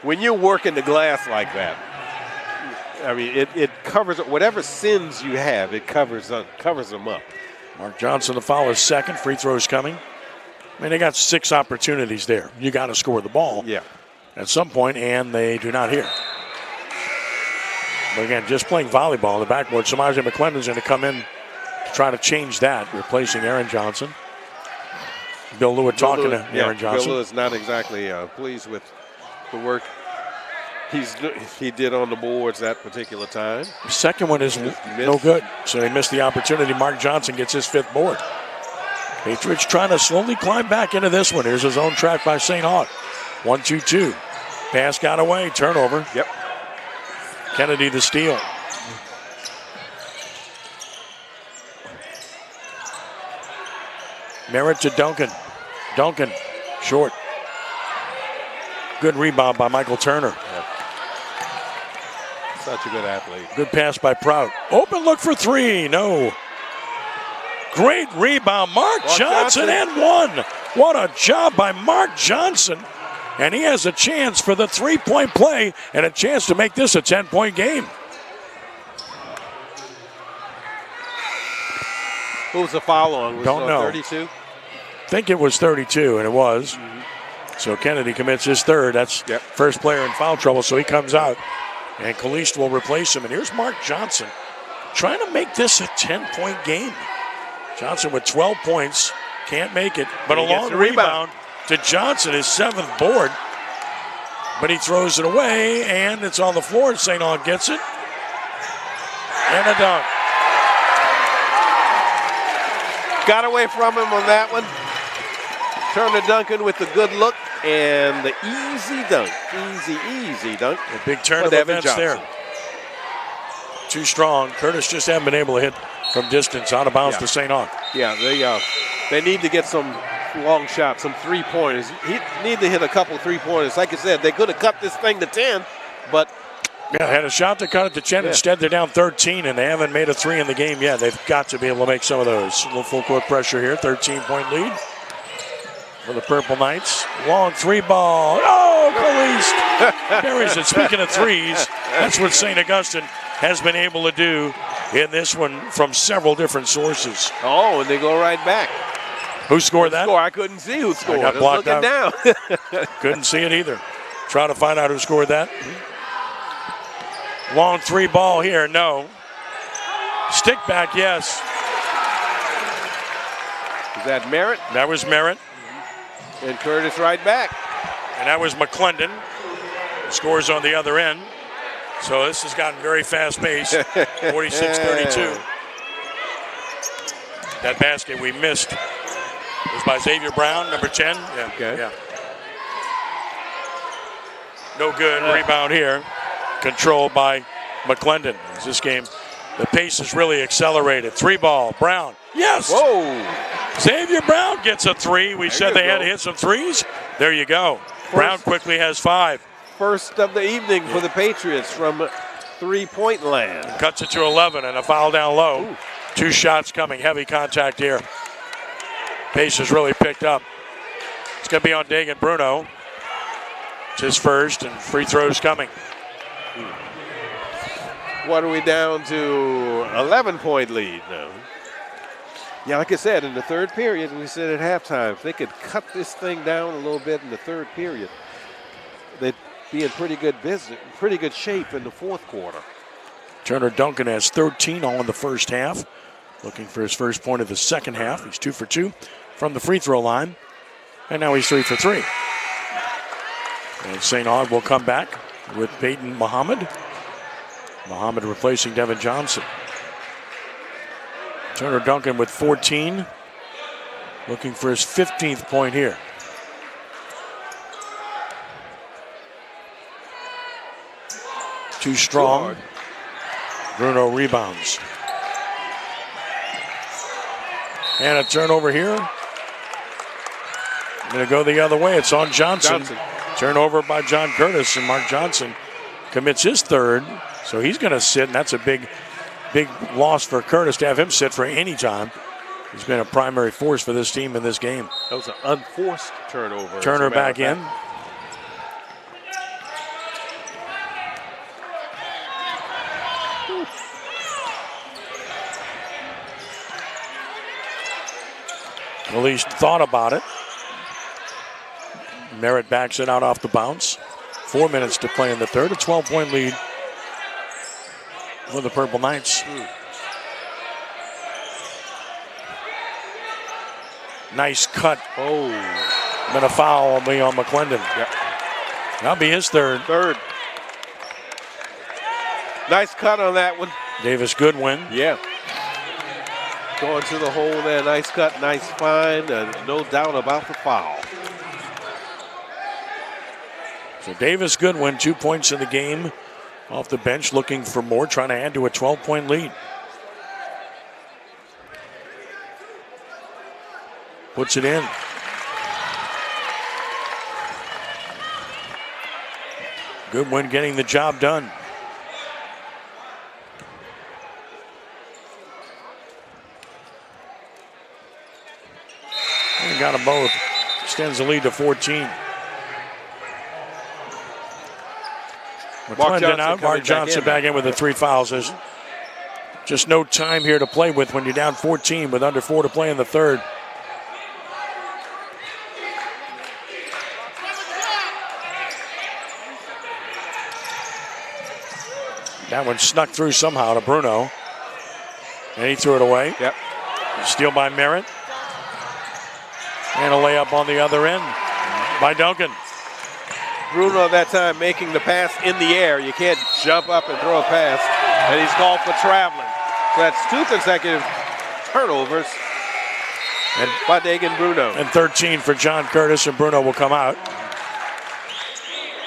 when you're working the glass like that, I mean, it covers whatever sins you have, it covers them up. Mark Johnson to foul his second. Free throws coming. I mean, they got 6 opportunities there. You got to score the ball at some point, and they do not here. But again, just playing volleyball on the backboard. Samaje McClendon's going to come in to try to change that, replacing Aaron Johnson. Bill Lewitt talking to Aaron Johnson. Bill Lewitt's not exactly pleased with the work he did on the boards that particular time. The second one is no good, so they missed the opportunity. Mark Johnson gets his 5th board. Patriots trying to slowly climb back into this one. Here's his own track by St. Aug. 1-2-2. Pass got away. Turnover. Yep. Kennedy the steal. Merritt to Duncan. Duncan, short. Good rebound by Michael Turner. Yep. Such a good athlete. Good pass by Prout. Open look for 3. No. Great rebound, Mark Johnson and 1. What a job by Mark Johnson. And he has a chance for the 3-point play and a chance to make this a 10-point game. Who was the foul on? Don't know. 32? I think it was 32, and it was. So Kennedy commits his 3rd. That's first player in foul trouble, so he comes out. And Kalist will replace him. And here's Mark Johnson trying to make this a 10-point game. Johnson with 12 points, can't make it, but a long rebound to Johnson, his 7th board. But he throws it away, and it's on the floor, and St. Aug gets it. And a dunk. Got away from him on that one. Turner Duncan with the good look, and the easy dunk. Easy dunk. A big turn of events there. Too strong. Curtis just hasn't been able to hit from distance, out of bounds to St. Aug. Yeah, they need to get some long shots, some 3-pointers. He need to hit a couple 3-pointers. Like I said, they could have cut this thing to 10, but had a shot to cut it to 10. Instead, they're down 13, and they haven't made a 3 in the game yet. They've got to be able to make some of those. A little full court pressure here. 13-point lead for the Purple Knights. Long 3-ball. Oh, Kalist carries it. Speaking of threes, that's what St. Augustine has been able to do in this one from several different sources. Oh, and they go right back. Who scored that? I couldn't see who scored. I got blocked out. Down. Couldn't see it either. Trying to find out who scored that. Long 3-ball here, no. Stick back, yes. Is that Merritt? That was Merritt. And Curtis right back. And that was McClendon. Scores on the other end. So this has gotten very fast-paced, 46-32. That basket we missed was by Xavier Brown, number 10. Yeah. Okay. Yeah. No good. Rebound here. Controlled by McClendon. This game, the pace is really accelerated. 3-ball. Brown. Yes. Whoa. Xavier Brown gets a 3. We said they had to hit some threes. There you go. Brown quickly has 5. First of the evening for the Patriots from 3-point land. Cuts it to 11 and a foul down low. Ooh. 2 shots coming. Heavy contact here. Pace has really picked up. It's going to be on Dagan Bruno. It's his first, and free throws coming. What are we down to? 11-point lead now. Yeah, like I said, in the third period, we said at halftime, if they could cut this thing down a little bit in the third period, they'd be in pretty good shape in the fourth quarter. Turner Duncan has 13 all in the first half. Looking for his first point of the second half. He's 2 for 2 from the free throw line. And now he's 3 for 3. And St. Aug will come back with Peyton Muhammad. Muhammad replacing Devin Johnson. Turner Duncan with 14. Looking for his 15th point here. Too strong. Bruno rebounds. And a turnover here. Going to go the other way. It's on Johnson. Turnover by John Curtis, and Mark Johnson commits his third. So he's going to sit, and that's a big loss for Curtis to have him sit for any time. He's been a primary force for this team in this game. That was an unforced turnover. Turner back in. At least thought about it. Merritt backs it out off the bounce. 4 minutes to play in the third. A 12-point lead for the Purple Knights. Nice cut. Oh. Been a foul on McClendon. Yep. That'll be his third. Nice cut on that one. Davis Goodwin. Yeah. Going to the hole there. Nice cut, nice find. No doubt about the foul. So Davis Goodwin, 2 points in the game. Off the bench, looking for more, trying to add to a 12-point lead. Puts it in. Goodwin getting the job done. And got them both. Extends the lead to 14. McClendon out, Mark Johnson back in with the 3 fouls. There's just no time here to play with when you're down 14 with under 4 to play in the third. That one snuck through somehow to Bruno. And he threw it away. Yep. Steal by Merritt. And a layup on the other end by Duncan. Bruno that time making the pass in the air. You can't jump up and throw a pass. And he's called for traveling. So that's 2 consecutive turnovers by Dagan Bruno. And 13 for John Curtis, and Bruno will come out.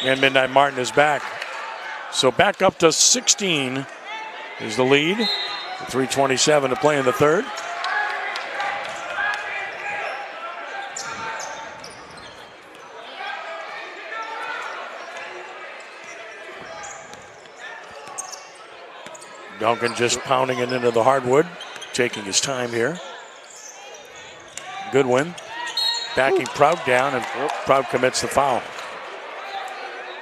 And Midnight Martin is back. So back up to 16 is the lead. 3:27 to play in the third. Duncan just pounding it into the hardwood, taking his time here. Goodwin backing Prout down, and Prout commits the foul.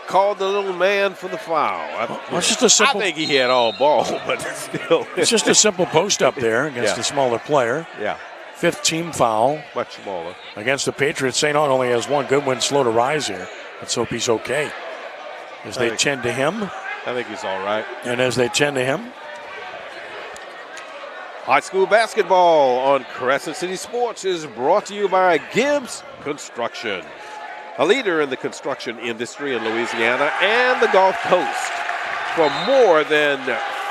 Called the little man for the foul. It's just a simple, I think he had all ball, but still. It's just a simple post up there against a smaller player. Yeah. 5th team foul. Much smaller. Against the Patriots. St. Aug only has 1. Goodwin slow to rise here. Let's hope he's okay. As they tend to him. I think he's all right. And as they tend to him. High school basketball on Crescent City Sports is brought to you by Gibbs Construction, a leader in the construction industry in Louisiana and the Gulf Coast for more than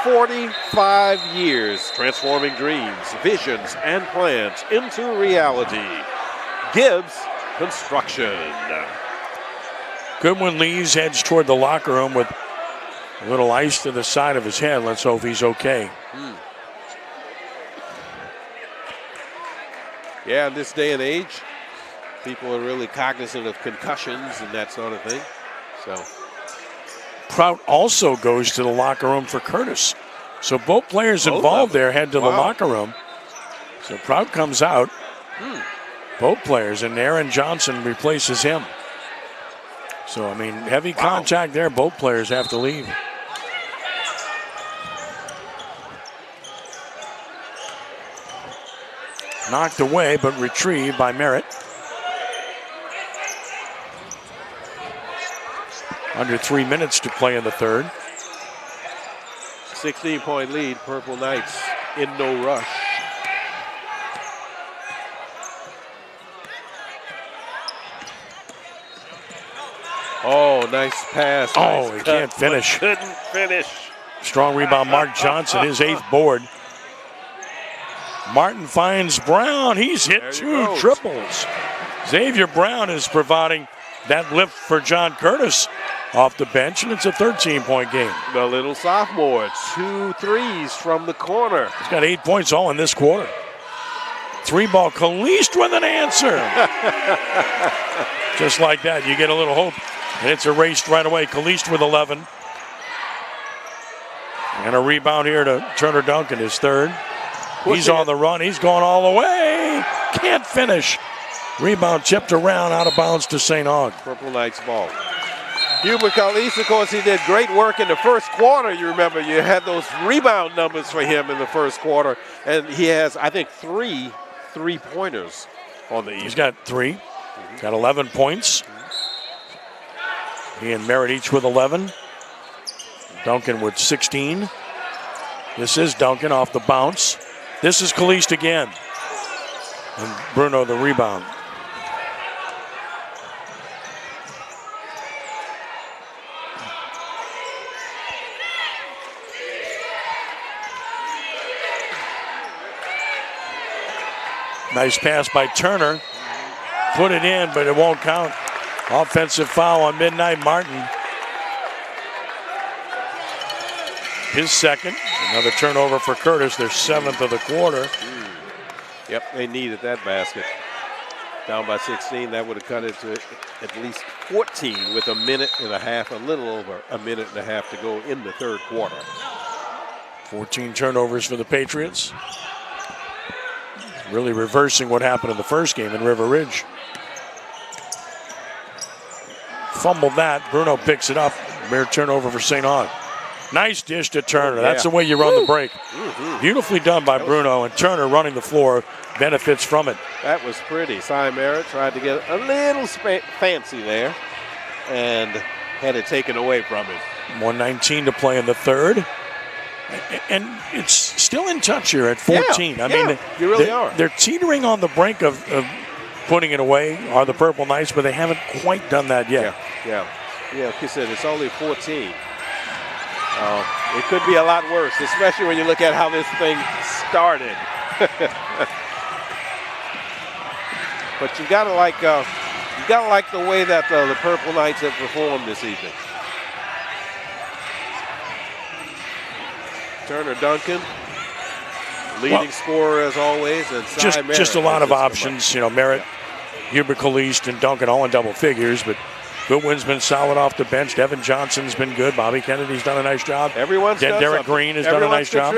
45 years, transforming dreams, visions, and plans into reality. Gibbs Construction. Goodwin leaves, heads toward the locker room with a little ice to the side of his head. Let's hope he's okay. Yeah, in this day and age, people are really cognizant of concussions and that sort of thing. So Prout also goes to the locker room for Curtis. So both players involved there head to the locker room. So Prout comes out. Both players, and Aaron Johnson replaces him. So, I mean, heavy contact there. Both players have to leave. Knocked away, but retrieved by Merritt. Under 3 minutes to play in the third. 16-point lead, Purple Knights in no rush. Oh, nice pass. Oh, nice he cut, can't finish. Couldn't finish. Strong rebound, Mark Johnson, his 8th board. Martin finds Brown. He's hit 2 triples. Xavier Brown is providing that lift for John Curtis off the bench, and it's a 13-point game. The little sophomore, 2 threes from the corner. He's got 8 points all in this quarter. 3-ball, Kalist with an answer. Just like that, you get a little hope, and it's erased right away. Kalist with 11. And a rebound here to Turner Duncan, his 3rd. He's on the run. He's going all the way. Can't finish. Rebound chipped around, out of bounds to St. Aug. Purple Knights ball. Hubert Kalist, of course, he did great work in the first quarter. You remember, you had those rebound numbers for him in the first quarter. And he has, I think, 3 3-pointers on the evening. He's got 3. Got 11 points. He and Merritt each with 11. Duncan with 16. This is Duncan off the bounce. This is Kalist again. And Bruno the rebound. Nice pass by Turner. Put it in, but it won't count. Offensive foul on Midnight Martin. His 2nd. Another turnover for Curtis, their 7th of the quarter. Yep, they needed that basket. Down by 16, that would have cut it to at least 14 with a minute and a half, a little over a minute and a half to go in the 3rd quarter. 14 turnovers for the Patriots. Really reversing what happened in the first game in River Ridge. Fumbled that. Bruno picks it up. Mere turnover for St. Aug. Nice dish to Turner. That's the way you run the break. Beautifully done by Bruno, and Turner running the floor benefits from it. That was pretty. Cy Merritt tried to get a little fancy there and had it taken away from him. 1:19 to play in the 3rd. And it's still in touch here at 14. I mean, you really are. They're teetering on the brink of putting it away, are the Purple Knights, but they haven't quite done that yet. Yeah, like you said, it's only 14. It could be a lot worse, especially when you look at how this thing started. But you gotta like the way that the Purple Knights have performed this evening. Turner Duncan, leading scorer as always, and just a lot of options. You know, Merritt, Hubert Kalist, and Duncan all in double figures, but Goodwin's been solid off the bench. Devin Johnson's been good. Bobby Kennedy's done a nice job. Derek Green has done a nice job.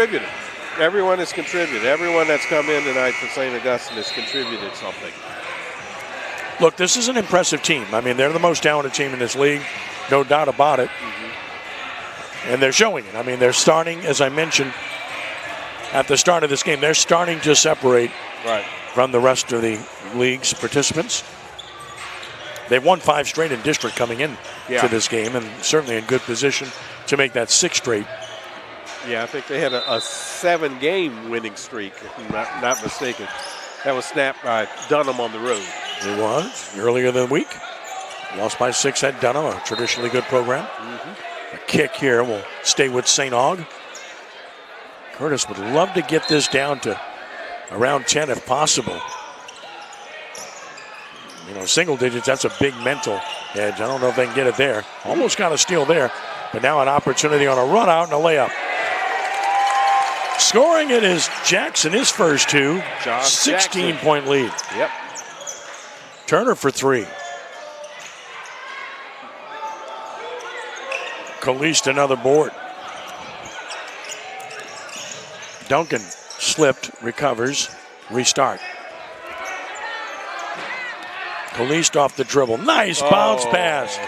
Everyone has contributed. Everyone that's come in tonight for St. Augustine has contributed something. Look, this is an impressive team. I mean, they're the most talented team in this league, no doubt about it. And they're showing it. I mean, they're starting, as I mentioned at the start of this game, they're starting to separate from the rest of the league's participants. They've won 5 straight in district coming in to this game, and certainly in good position to make that 6th straight. Yeah, I think they had a 7-game winning streak, if I'm not mistaken. That was snapped by Dunham on the road. It was earlier in the week. Lost by 6 at Dunham, a traditionally good program. A kick here will stay with St. Aug. Curtis would love to get this down to around 10 if possible. You know, single digits, that's a big mental edge. I don't know if they can get it there. Almost got a steal there, but now an opportunity on a run out and a layup. Scoring it is Jackson, his first 2. 16-point lead. Yep. Turner for 3. Kalist another board. Duncan slipped, recovers, restart. Kalist off the dribble. Nice bounce pass.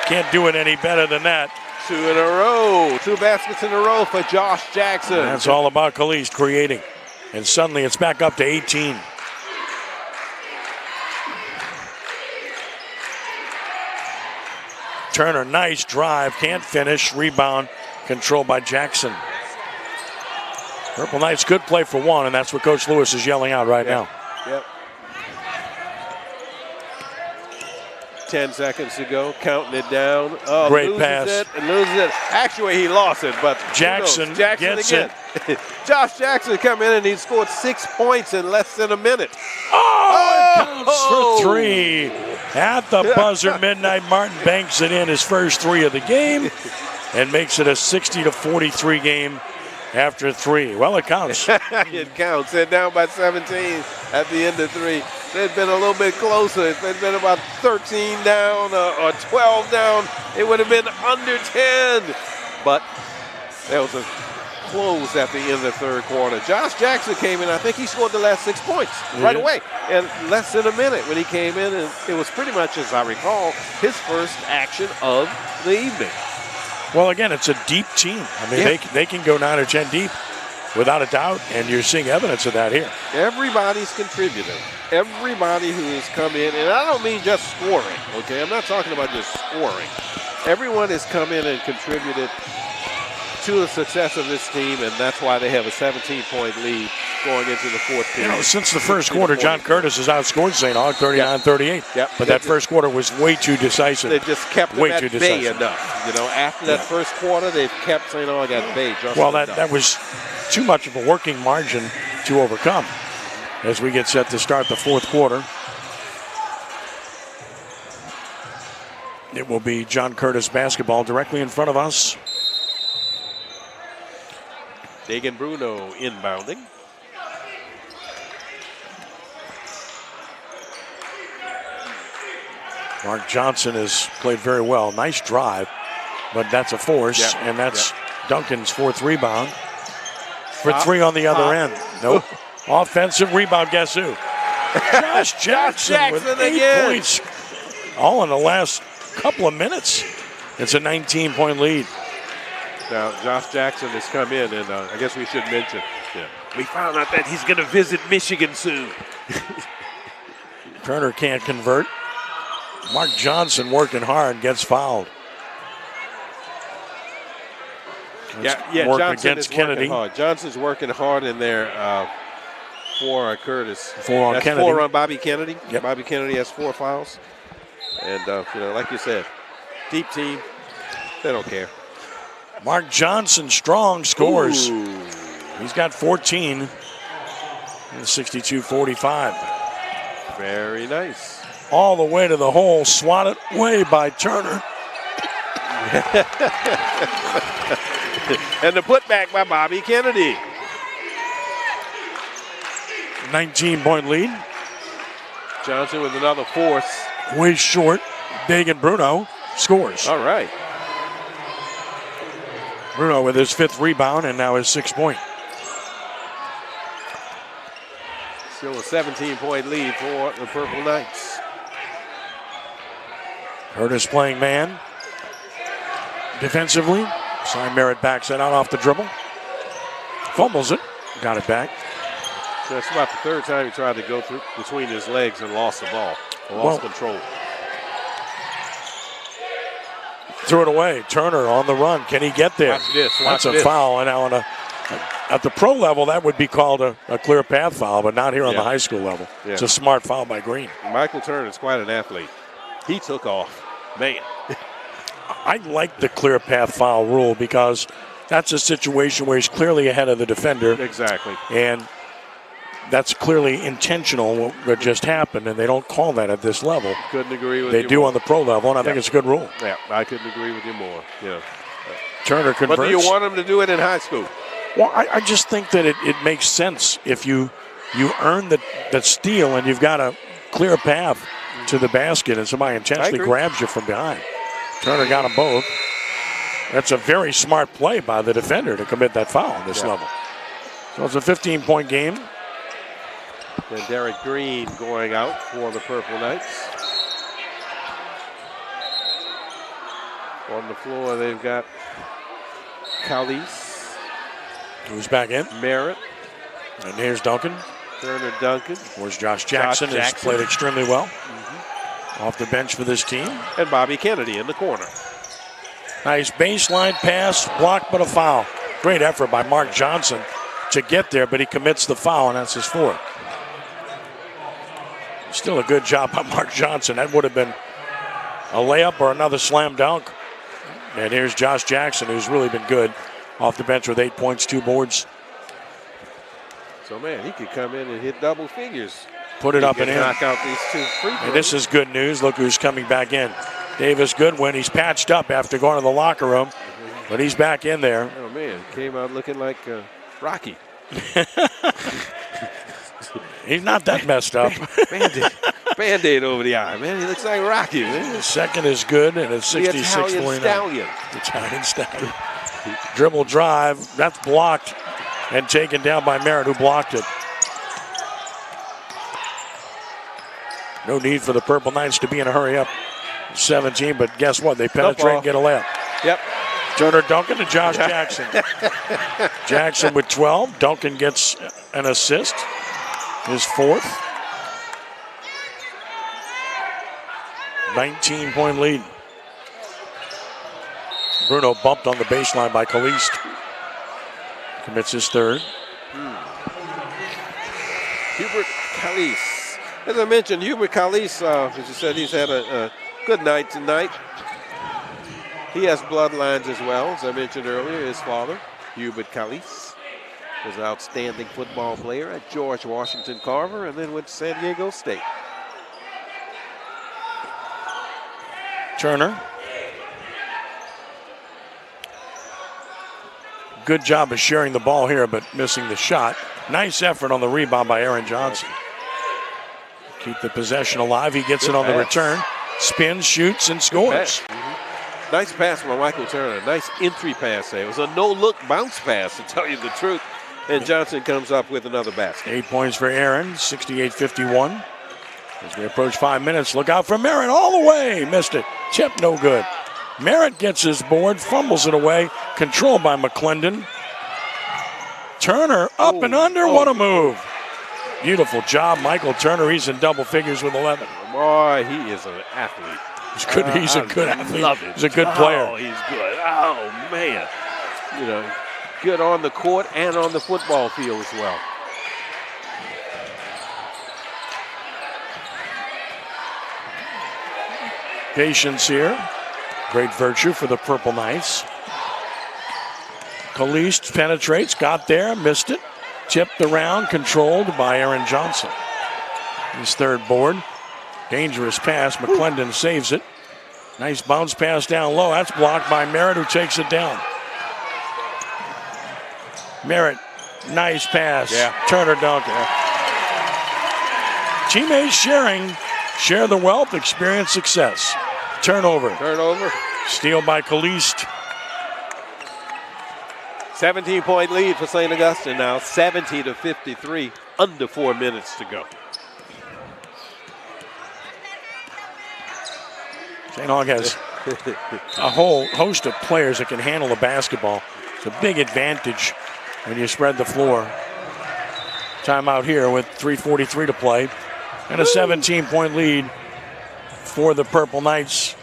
Can't do it any better than that. 2 in a row. 2 baskets in a row for Josh Jackson. And that's all about Kalist creating. And suddenly it's back up to 18. Turner, nice drive, can't finish. Rebound controlled by Jackson. Purple Knights good play for 1, and that's what Coach Lewis is yelling out right now. Yep. 10 seconds to go, counting it down. Oh, great pass. Loses it. Actually, he lost it, but Jackson gets again. It. Josh Jackson come in and he scored 6 points in less than a minute. Oh, it counts for 3. At the buzzer, Midnight Martin banks it in, his first 3 of the game, and makes it a 60-43 game after 3. Well, it counts. It counts. They're down by 17 at the end of 3. They'd been a little bit closer. If they'd been about 13 down or 12 down, it would have been under 10. But that was a close at the end of the third quarter. Josh Jackson came in. I think he scored the last 6 points right away in less than a minute when he came in. And it was pretty much, as I recall, his first action of the evening. Well, again, it's a deep team. I mean, they can go 9 or 10 deep without a doubt, and you're seeing evidence of that here. Everybody's contributed. Everybody who has come in, and I don't mean just scoring, okay? I'm not talking about just scoring. Everyone has come in and contributed to the success of this team, and that's why they have a 17-point lead going into the fourth period. You know, since the first quarter, John Curtis has outscored St. Aug 39-38. Yep. But that first quarter was way too decisive. They just kept them at bay enough. You know, after that first quarter, they've kept St. Aug at bay just enough. That was too much of a working margin to overcome as we get set to start the fourth quarter. It will be John Curtis basketball directly in front of us. Dagan Bruno inbounding. Mark Johnson has played very well. Nice drive, but that's a force, and that's Duncan's 4th rebound. For 3 on the other end. Nope. Offensive rebound, guess who? Josh Jackson with 8 points. All in the last couple of minutes. It's a 19-point lead. Now, Josh Jackson has come in, and I guess we should mention, we found out that he's going to visit Michigan soon. Turner can't convert. Mark Johnson working hard, gets fouled. Johnson is working hard. Johnson's working hard in there for Curtis. 4 on Kennedy. 4 on Bobby Kennedy. Yep. Bobby Kennedy has 4 fouls. And, like you said, deep team, they don't care. Mark Johnson, strong, scores. Ooh. He's got 14 in 62-45. Very nice. All the way to the hole, swatted away by Turner. And the putback by Bobby Kennedy. 19-point lead. Johnson with another force. Way short. Dagan Bruno scores. All right. Bruno with his 5th rebound and now his 6th point. Still a 17-point lead for the Purple Knights. Curtis playing man. Defensively. Cy Merritt backs it out off the dribble. Fumbles it. Got it back. So that's about the 3rd time he tried to go through between his legs and lost the ball. Lost control. Threw it away. Turner on the run. Can he get there? Watch this. That's a foul. And now at the pro level, that would be called a clear path foul, but not here on the high school level. Yeah. It's a smart foul by Green. Michael Turner is quite an athlete. He took off. Man. I like the clear path foul rule because that's a situation where he's clearly ahead of the defender. Exactly. And that's clearly intentional what just happened, and they don't call that at this level. Couldn't agree with you. They do on the pro level, and I think it's a good rule. Yeah, I couldn't agree with you more. Yeah. Turner converts. But do you want him to do it in high school? Well, I just think that it makes sense if you earn the steal and you've got a clear path to the basket and somebody intentionally grabs you from behind. Turner got them both. That's a very smart play by the defender to commit that foul on this level. So it's a 15-point game. And Derek Green going out for the Purple Knights. On the floor, they've got Calise. Who's back in? Merritt. And here's Duncan. Turner Duncan. Where's Josh Jackson? Has played extremely well. Off the bench for this team. And Bobby Kennedy in the corner. Nice baseline pass, blocked but a foul. Great effort by Mark Johnson to get there, but he commits the foul, and that's his 4th. Still a good job by Mark Johnson. That would have been a layup or another slam dunk. And here's Josh Jackson, who's really been good off the bench with 8 points, 2 boards. So, man, he could come in and hit double figures. Put it up and in. Knock out these 2 free throws. And this is good news. Look who's coming back in. Davis Goodwin. He's patched up after going to the locker room, but he's back in there. Oh, man, came out looking like Rocky. He's not that messed up. Band-Aid over the eye, man. He looks like Rocky, man. The second is good, and it's 66-49. Stallion. Italian Stallion. Dribble drive. That's blocked and taken down by Merritt, who blocked it. No need for the Purple Knights to be in a hurry up. 17, but guess what? They penetrate and get a layup. Yep. Turner Duncan to Josh Jackson. Jackson with 12. Duncan gets an assist. His 4th. 19-point lead. Bruno bumped on the baseline by Caliste. Commits his 3rd. Hubert Caliste. As I mentioned, Hubert Caliste, as you said, he's had a good night tonight. He has bloodlines as well, as I mentioned earlier. His father, Hubert Caliste, was an outstanding football player at George Washington Carver and then went to San Diego State. Turner. Good job of sharing the ball here, but missing the shot. Nice effort on the rebound by Aaron Johnson. Keep the possession alive. He gets it on the return. Spins, shoots, and scores. Nice pass from Michael Turner. Nice entry pass there. It was a no-look bounce pass, to tell you the truth. And Johnson comes up with another basket. 8 points for Aaron, 68-51. As we approach 5 minutes, look out for Merritt all the way. Missed it. Tip, no good. Merritt gets his board, fumbles it away. Controlled by McClendon. Turner up and under. What a move. Beautiful job, Michael Turner. He's in double figures with 11. Boy, he is an athlete. He's a good athlete. Love it. He's a good player. Oh, he's good. Oh, man. You know, good on the court and on the football field as well. Patience here. Great virtue for the Purple Knights. Caliste penetrates, got there, missed it. Tipped around, controlled by Aaron Johnson. His 3rd board. Dangerous pass. McClendon saves it. Nice bounce pass down low. That's blocked by Merritt, who takes it down. Merritt, nice pass. Yeah. Turner Duncan. Teammates share the wealth, experience success. Turnover. Steal by Caliste. 17-point lead for St. Augustine now, 70-53, under 4 minutes to go. St. Aug has a whole host of players that can handle the basketball. It's a big advantage when you spread the floor. Timeout here with 3:43 to play. And a 17-point lead for the Purple Knights.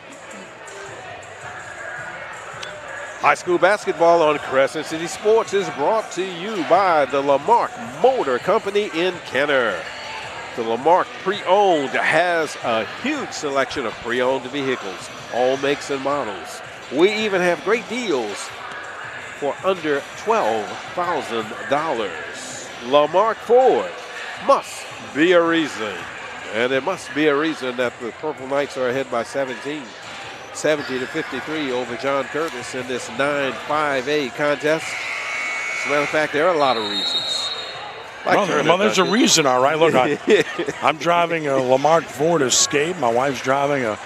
High school basketball on Crescent City Sports is brought to you by the Lamarck Motor Company in Kenner. The Lamarck Pre-Owned has a huge selection of pre-owned vehicles, all makes and models. We even have great deals for under $12,000. Lamarck Ford must be a reason. And it must be a reason that the Purple Knights are ahead by 17. 70-53 over John Curtis in this 9-5A contest. As a matter of fact, there are a lot of reasons. Well, there's a reason, all right. Look, I'm driving a Lamarck Ford Escape. My wife's driving a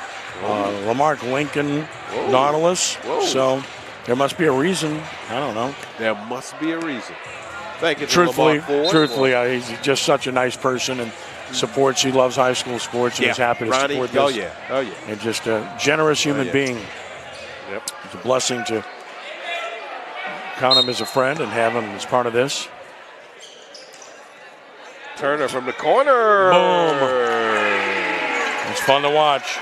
Lamarck Lincoln Nautilus. So there must be a reason. I don't know. There must be a reason. Thank you, truthfully, he's just such a nice person and supports. He loves high school sports and is happy to support this. Oh yeah. And just a generous human being. Yep. It's a blessing to count him as a friend and have him as part of this. Turner from the corner. Boom. It's fun to watch.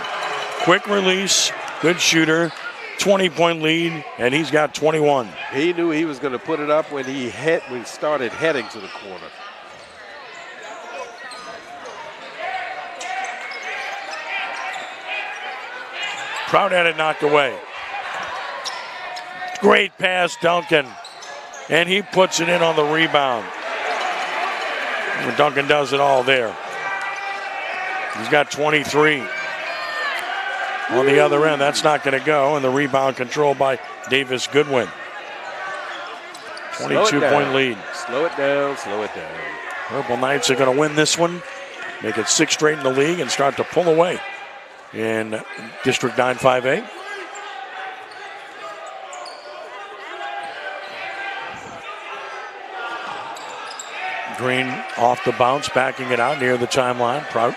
Quick release, good shooter, 20-point lead, and he's got 21. He knew he was going to put it up when he started heading to the corner. Proud had it knocked away. Great pass, Duncan. And he puts it in on the rebound. And Duncan does it all there. He's got 23. On the other end, that's not going to go. And the rebound controlled by Davis Goodwin. 22-point lead. Slow it down, slow it down. Purple Knights are going to win this one, make it 6 straight in the league, and start to pull away in District 9 5A. Green off the bounce, backing it out near the timeline. Prout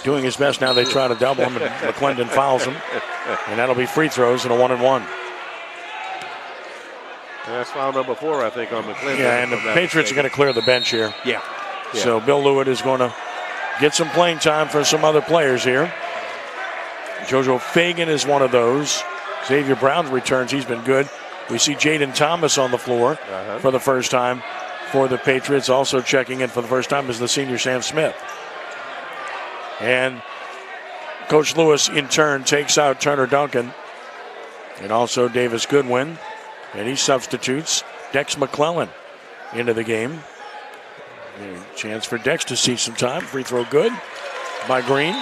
doing his best now. They try to double him, and McClendon fouls him. And that'll be free throws and a 1-and-1. That's foul number 4, I think, on McClendon. Yeah, and the Patriots are going to clear the bench here. Yeah. So Bill Lewitt is going to get some playing time for some other players here. JoJo Fagan is one of those. Xavier Brown returns. He's been good. We see Jaden Thomas on the floor for the first time for the Patriots. Also checking in for the first time is the senior Sam Smith. And Coach Lewis, in turn, takes out Turner Duncan and also Davis Goodwin. And he substitutes Dex McClellan into the game. A chance for Dex to see some time. Free throw good by Green.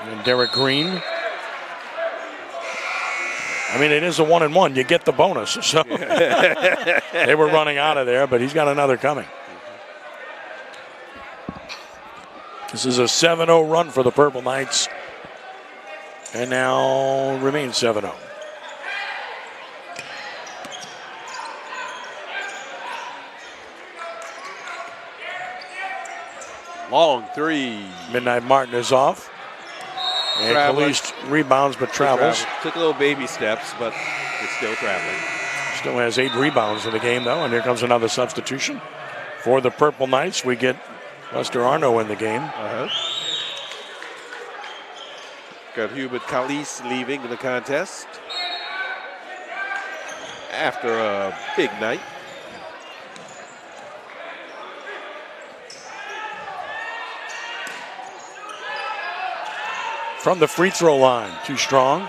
And Derek Green. I mean, it is a 1-and-1. You get the bonus. So they were running out of there, but he's got another coming. This is a 7-0 run for the Purple Knights. And now remains 7-0. Long three. Midnight Martin is off. And Kalist rebounds but travels. Took a little baby steps, but it's still traveling. Still has 8 rebounds in the game, though. And here comes another substitution. For the Purple Knights, we get Lester Arno in the game. Got Hubert Kalist leaving the contest after a big night. From the free throw line, too strong.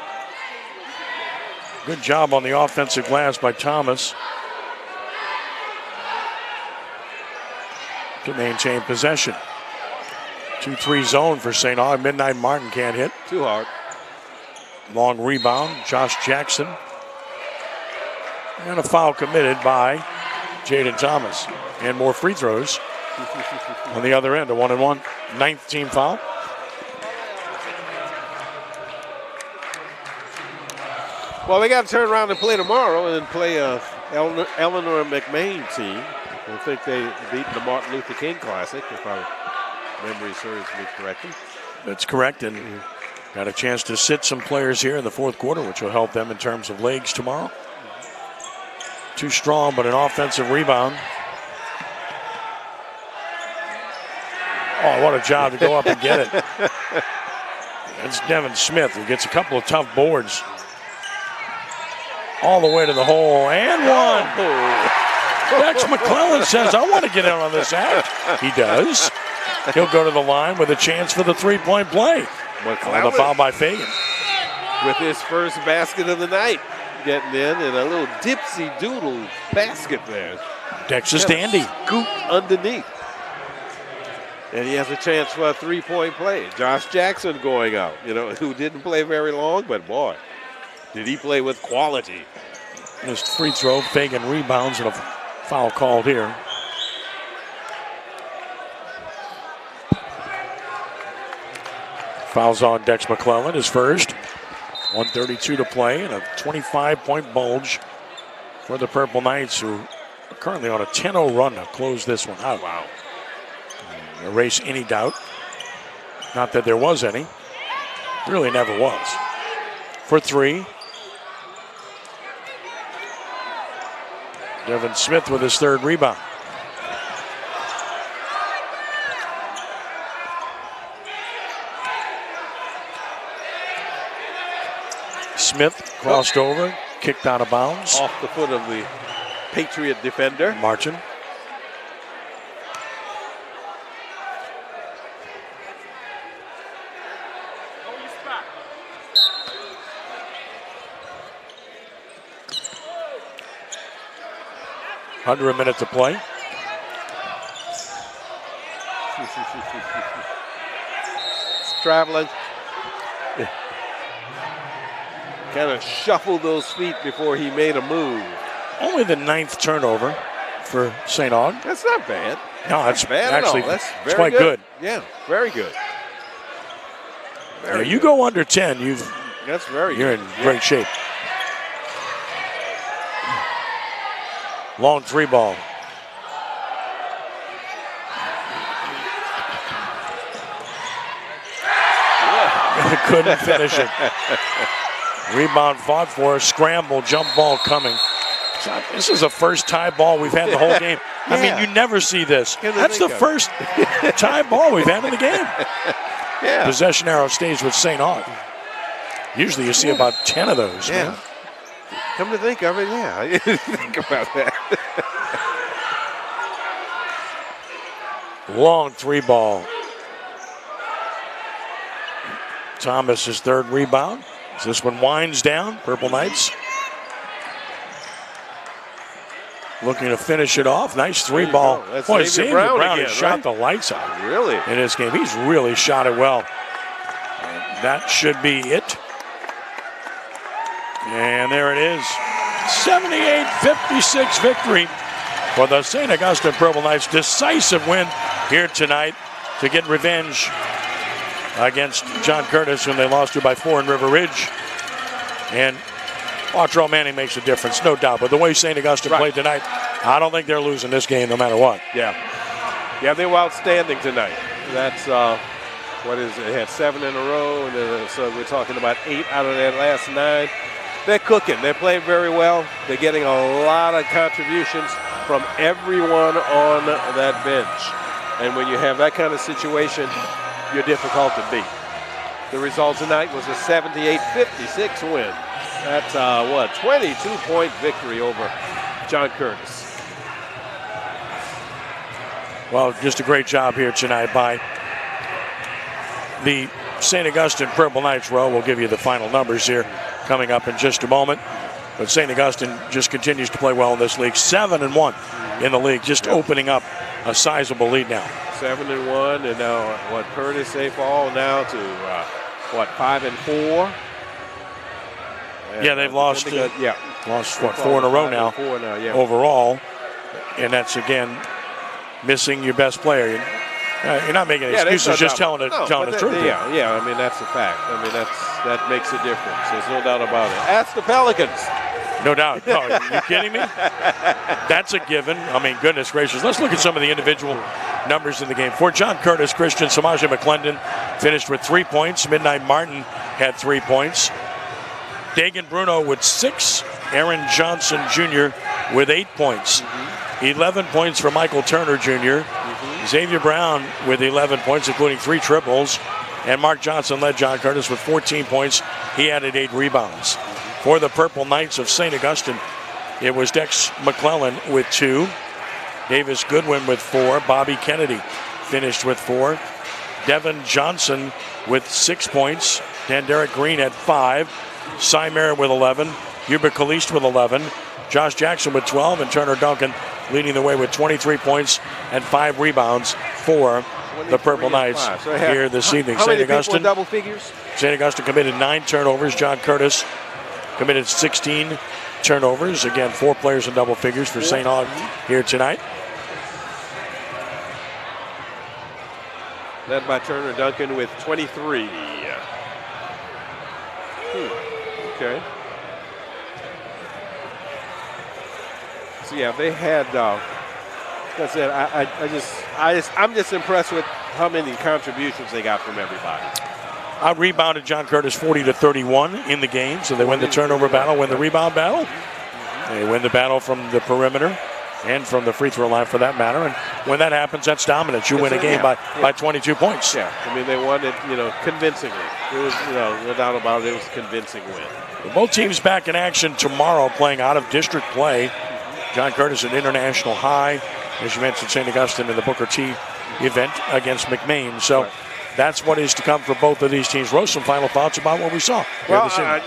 Good job on the offensive glass by Thomas to maintain possession. 2-3 zone for St. Aug. Midnight Martin can't hit. Too hard. Long rebound, Josh Jackson. And a foul committed by Jaden Thomas. And more free throws on the other end, a 1-and-1. 9th team foul. Well, they got to turn around and play tomorrow and play a Eleanor McMain team. I think they beat the Martin Luther King Classic, if our memory serves me correctly. That's correct, and got a chance to sit some players here in the fourth quarter, which will help them in terms of legs tomorrow. Too strong, but an offensive rebound. Oh, what a job to go up and get it. That's Devin Smith, who gets a couple of tough boards. All the way to the hole, and one. Dex McClellan says, I want to get in on this act. He does. He'll go to the line with a chance for the three-point play. On the foul by Fagan. With his first basket of the night, getting in and a little dipsy-doodle basket there. Dex is dandy. Scoop underneath. And he has a chance for a three-point play. Josh Jackson going out, who didn't play very long, but boy, did he play with quality. This free throw, Fagan rebounds, and a foul called here. Fouls on Dex McClellan, his first. 1:32 to play, and a 25-point bulge for the Purple Knights, who are currently on a 10-0 run to close this one out. Wow. Erase any doubt. Not that there was any. Really never was. For 3. Devin Smith with his third rebound. Smith crossed over, kicked out of bounds. Off the foot of the Patriot defender. Martin. Under a minute to play. It's traveling. Kind of shuffled those feet before he made a move. Only the 9th turnover for St. Aug. That's not bad. No, that's bad actually at all. That's it's quite good. Yeah, very good. Very you go under 10, that's very you're good. in great shape. Long 3 ball. Couldn't finish it. Rebound fought for, scramble, jump ball coming. This is the first tie ball we've had the whole game. I mean, you never see this. That's the first tie ball we've had in the game. Yeah. Possession arrow stays with St. Aug. Usually you see about 10 of those. Yeah. Man. Come to think of it, yeah. I didn't think about that. Long 3 ball. Thomas, his 3rd rebound. This one winds down. Purple Knights looking to finish it off. Nice 3 ball. Boy, Xavier Brown again, has shot the lights out. Really? In this game. He's really shot it well. And that should be it. And there it is. 78-56 victory for the St. Augustine Purple Knights. Decisive win here tonight to get revenge against John Curtis, whom they lost to by 4 in River Ridge. And Latrell Manning makes a difference, no doubt. But the way St. Augustine played tonight, I don't think they're losing this game no matter what. Yeah, they were outstanding tonight. That's, what is it? They had 7 in a row, and so we're talking about 8 out of their last 9. They're cooking. They're playing very well. They're getting a lot of contributions from everyone on that bench. And when you have that kind of situation, you're difficult to beat. The result tonight was a 78-56 win. That's 22-point victory over John Curtis. Well, just a great job here tonight by the St. Augustine Purple Knights. Well, we'll give you the final numbers here coming up in just a moment. But St. Augustine just continues to play well in this league. 7-1 in the league, just opening up a sizable lead now. 7-1, and now Curtis, they fall now to 5-4. Yeah, they've lost. Lost 4 in a row now. 4 now, yeah. Overall, and that's again missing your best player. You're not making excuses, just telling the truth. Yeah. I mean, that's a fact. I mean, that makes a difference. There's no doubt about it. Ask the Pelicans. No doubt. Oh, are you kidding me? That's a given. I mean, goodness gracious. Let's look at some of the individual numbers in the game. For John Curtis, Christian Samaje McClendon finished with 3 points. Midnight Martin had 3 points. Dagan Bruno with 6. Aaron Johnson Jr. with 8 points. 11 points for Michael Turner Jr. Xavier Brown with 11 points, including 3 triples. And Mark Johnson led John Curtis with 14 points. He added 8 rebounds. For the Purple Knights of St. Augustine, it was Dex McClellan with 2. Davis Goodwin with 4. Bobby Kennedy finished with 4. Devin Johnson with 6 points. Dan Derek Green at 5. Cy Merritt with 11. Hubert Kalist with 11. Josh Jackson with 12. And Turner Duncan leading the way with 23 points and 5 rebounds for the Purple Knights here this evening. How many people in double figures? St. Augustine committed 9 turnovers. John Curtis committed 16 turnovers. Again, 4 players in double figures for St. Aug here tonight. Led by Turner Duncan with 23. Okay. So yeah, they had. Like I said, I'm just impressed with how many contributions they got from everybody. Out rebounded John Curtis 40-31 in the game, so they win the turnover battle, win the rebound battle. They win the battle from the perimeter and from the free throw line, for that matter. And when that happens, that's dominance. You win a game by 22 points. Yeah, I mean, they won it, convincingly. It was, no doubt about it, it was a convincing win. Both teams back in action tomorrow, playing out of district play. John Curtis at International High, as you mentioned, St. Augustine in the Booker T event against McMain. So that's what is to come for both of these teams. Rose, some final thoughts about what we saw. Well, I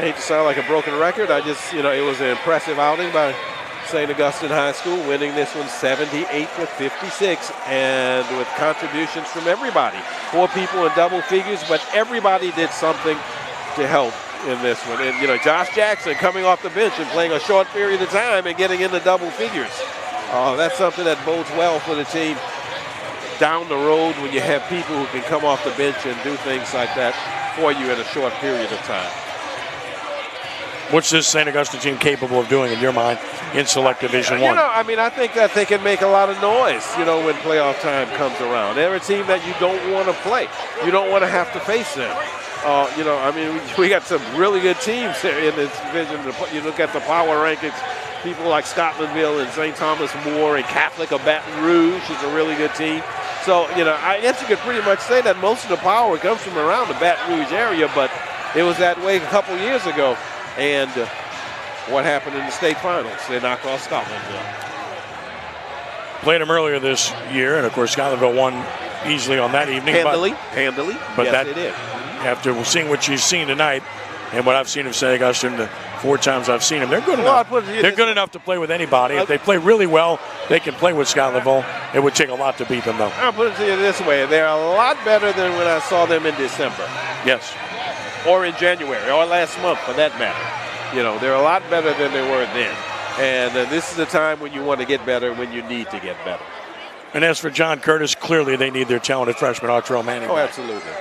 hate to sound like a broken record. It was an impressive outing by St. Augustine High School, winning this one 78-56, and with contributions from everybody. 4 people in double figures, but everybody did something to help in this one. And, Josh Jackson coming off the bench and playing a short period of time and getting into double figures. That's something that bodes well for the team down the road when you have people who can come off the bench and do things like that for you in a short period of time. What's this St. Augustine team capable of doing in your mind in Select Division 1? I think that they can make a lot of noise, when playoff time comes around. They're a team that you don't want to play. You don't want to have to face them. We got some really good teams in this division. You look at the power rankings, people like Scotlandville and St. Thomas More and Catholic of Baton Rouge is a really good team. So, I guess you could pretty much say that most of the power comes from around the Baton Rouge area, but it was that way a couple years ago. And what happened in the state finals? They knocked off Scotlandville. Played them earlier this year, and of course Scotlandville won easily on that evening. Handily. But yes, they did. After seeing what you've seen tonight and what I've seen of St. Augustine, the 4 times I've seen them, they're good enough. They're good enough to play with anybody. If they play really well, they can play with Scotlandville. It would take a lot to beat them, though. I'll put it to you this way. They're a lot better than when I saw them in December. Yes. Or in January, or last month, for that matter. They're a lot better than they were then. And this is the time when you want to get better, when you need to get better. And as for John Curtis, clearly they need their talented freshman, Artrell Manning. Oh, absolutely.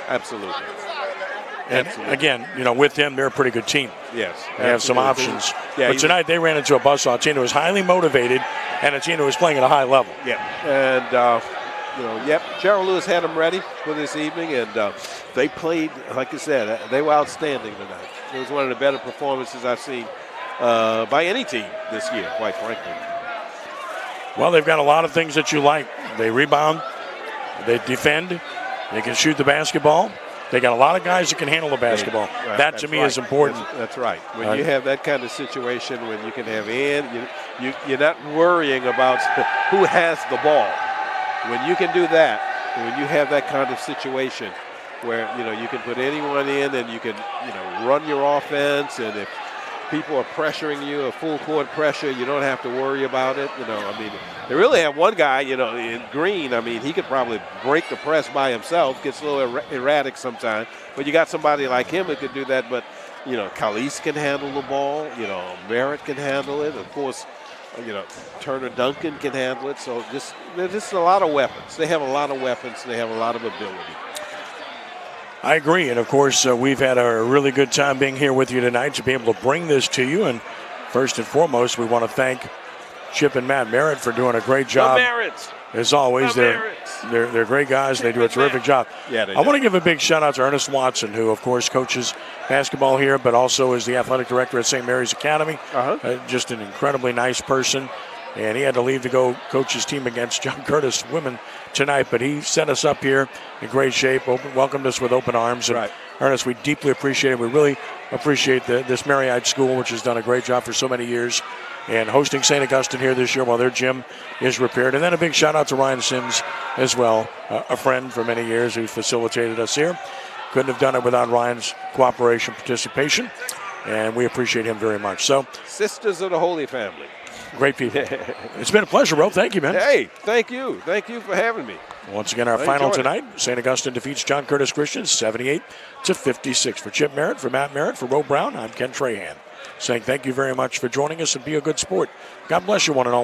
And again, with him, they're a pretty good team. Yes. They have some options. Yeah, but tonight they ran into a buzzsaw. A team that was highly motivated and a team that was playing at a high level. Yeah. And, Gerald Lewis had them ready for this evening, and they played, like I said, they were outstanding tonight. It was one of the better performances I've seen by any team this year, quite frankly. Well, they've got a lot of things that you like. They rebound, they defend, they can shoot the basketball. They got a lot of guys that can handle the basketball. Right. That to me is important. That's right. When you have that kind of situation, when you can have you're not worrying about who has the ball. When you can do that, when you have that kind of situation where you can put anyone in and you can run your offense, and if people are pressuring you, a full court pressure, you don't have to worry about it. They really have one guy, in Green. He could probably break the press by himself. Gets a little erratic sometimes, but you got somebody like him who could do that. But Khalees can handle the ball. Merritt can handle it. Of course, Turner Duncan can handle it. So there's just a lot of weapons. They have a lot of weapons. They have a lot of ability. I agree, and of course, we've had a really good time being here with you tonight to be able to bring this to you. And first and foremost, we want to thank Chip and Matt Merritt for doing a great job. The Merritts. As always, they're great guys. They do a terrific job. Yeah, they do. I want to give a big shout out to Ernest Watson, who, of course, coaches basketball here, but also is the athletic director at St. Mary's Academy. Just an incredibly nice person. And he had to leave to go coach his team against John Curtis women tonight. But he set us up here in great shape, welcomed us with open arms. And Ernest, we deeply appreciate it. We really appreciate this Mariite school, which has done a great job for so many years, and hosting St. Augustine here this year while their gym is repaired. And then a big shout out to Ryan Sims as well, a friend for many years who facilitated us here. Couldn't have done it without Ryan's cooperation, participation, and we appreciate him very much. So, Sisters of the Holy Family. Great people. It's been a pleasure, Ro. Thank you, man. Hey, thank you. Thank you for having me. Once again, our final tonight, St. Augustine defeats John Curtis Christian 78-56. For Chip Merritt, for Matt Merritt, for Ro Brown, I'm Ken Trahan, saying thank you very much for joining us and be a good sport. God bless you, one and all.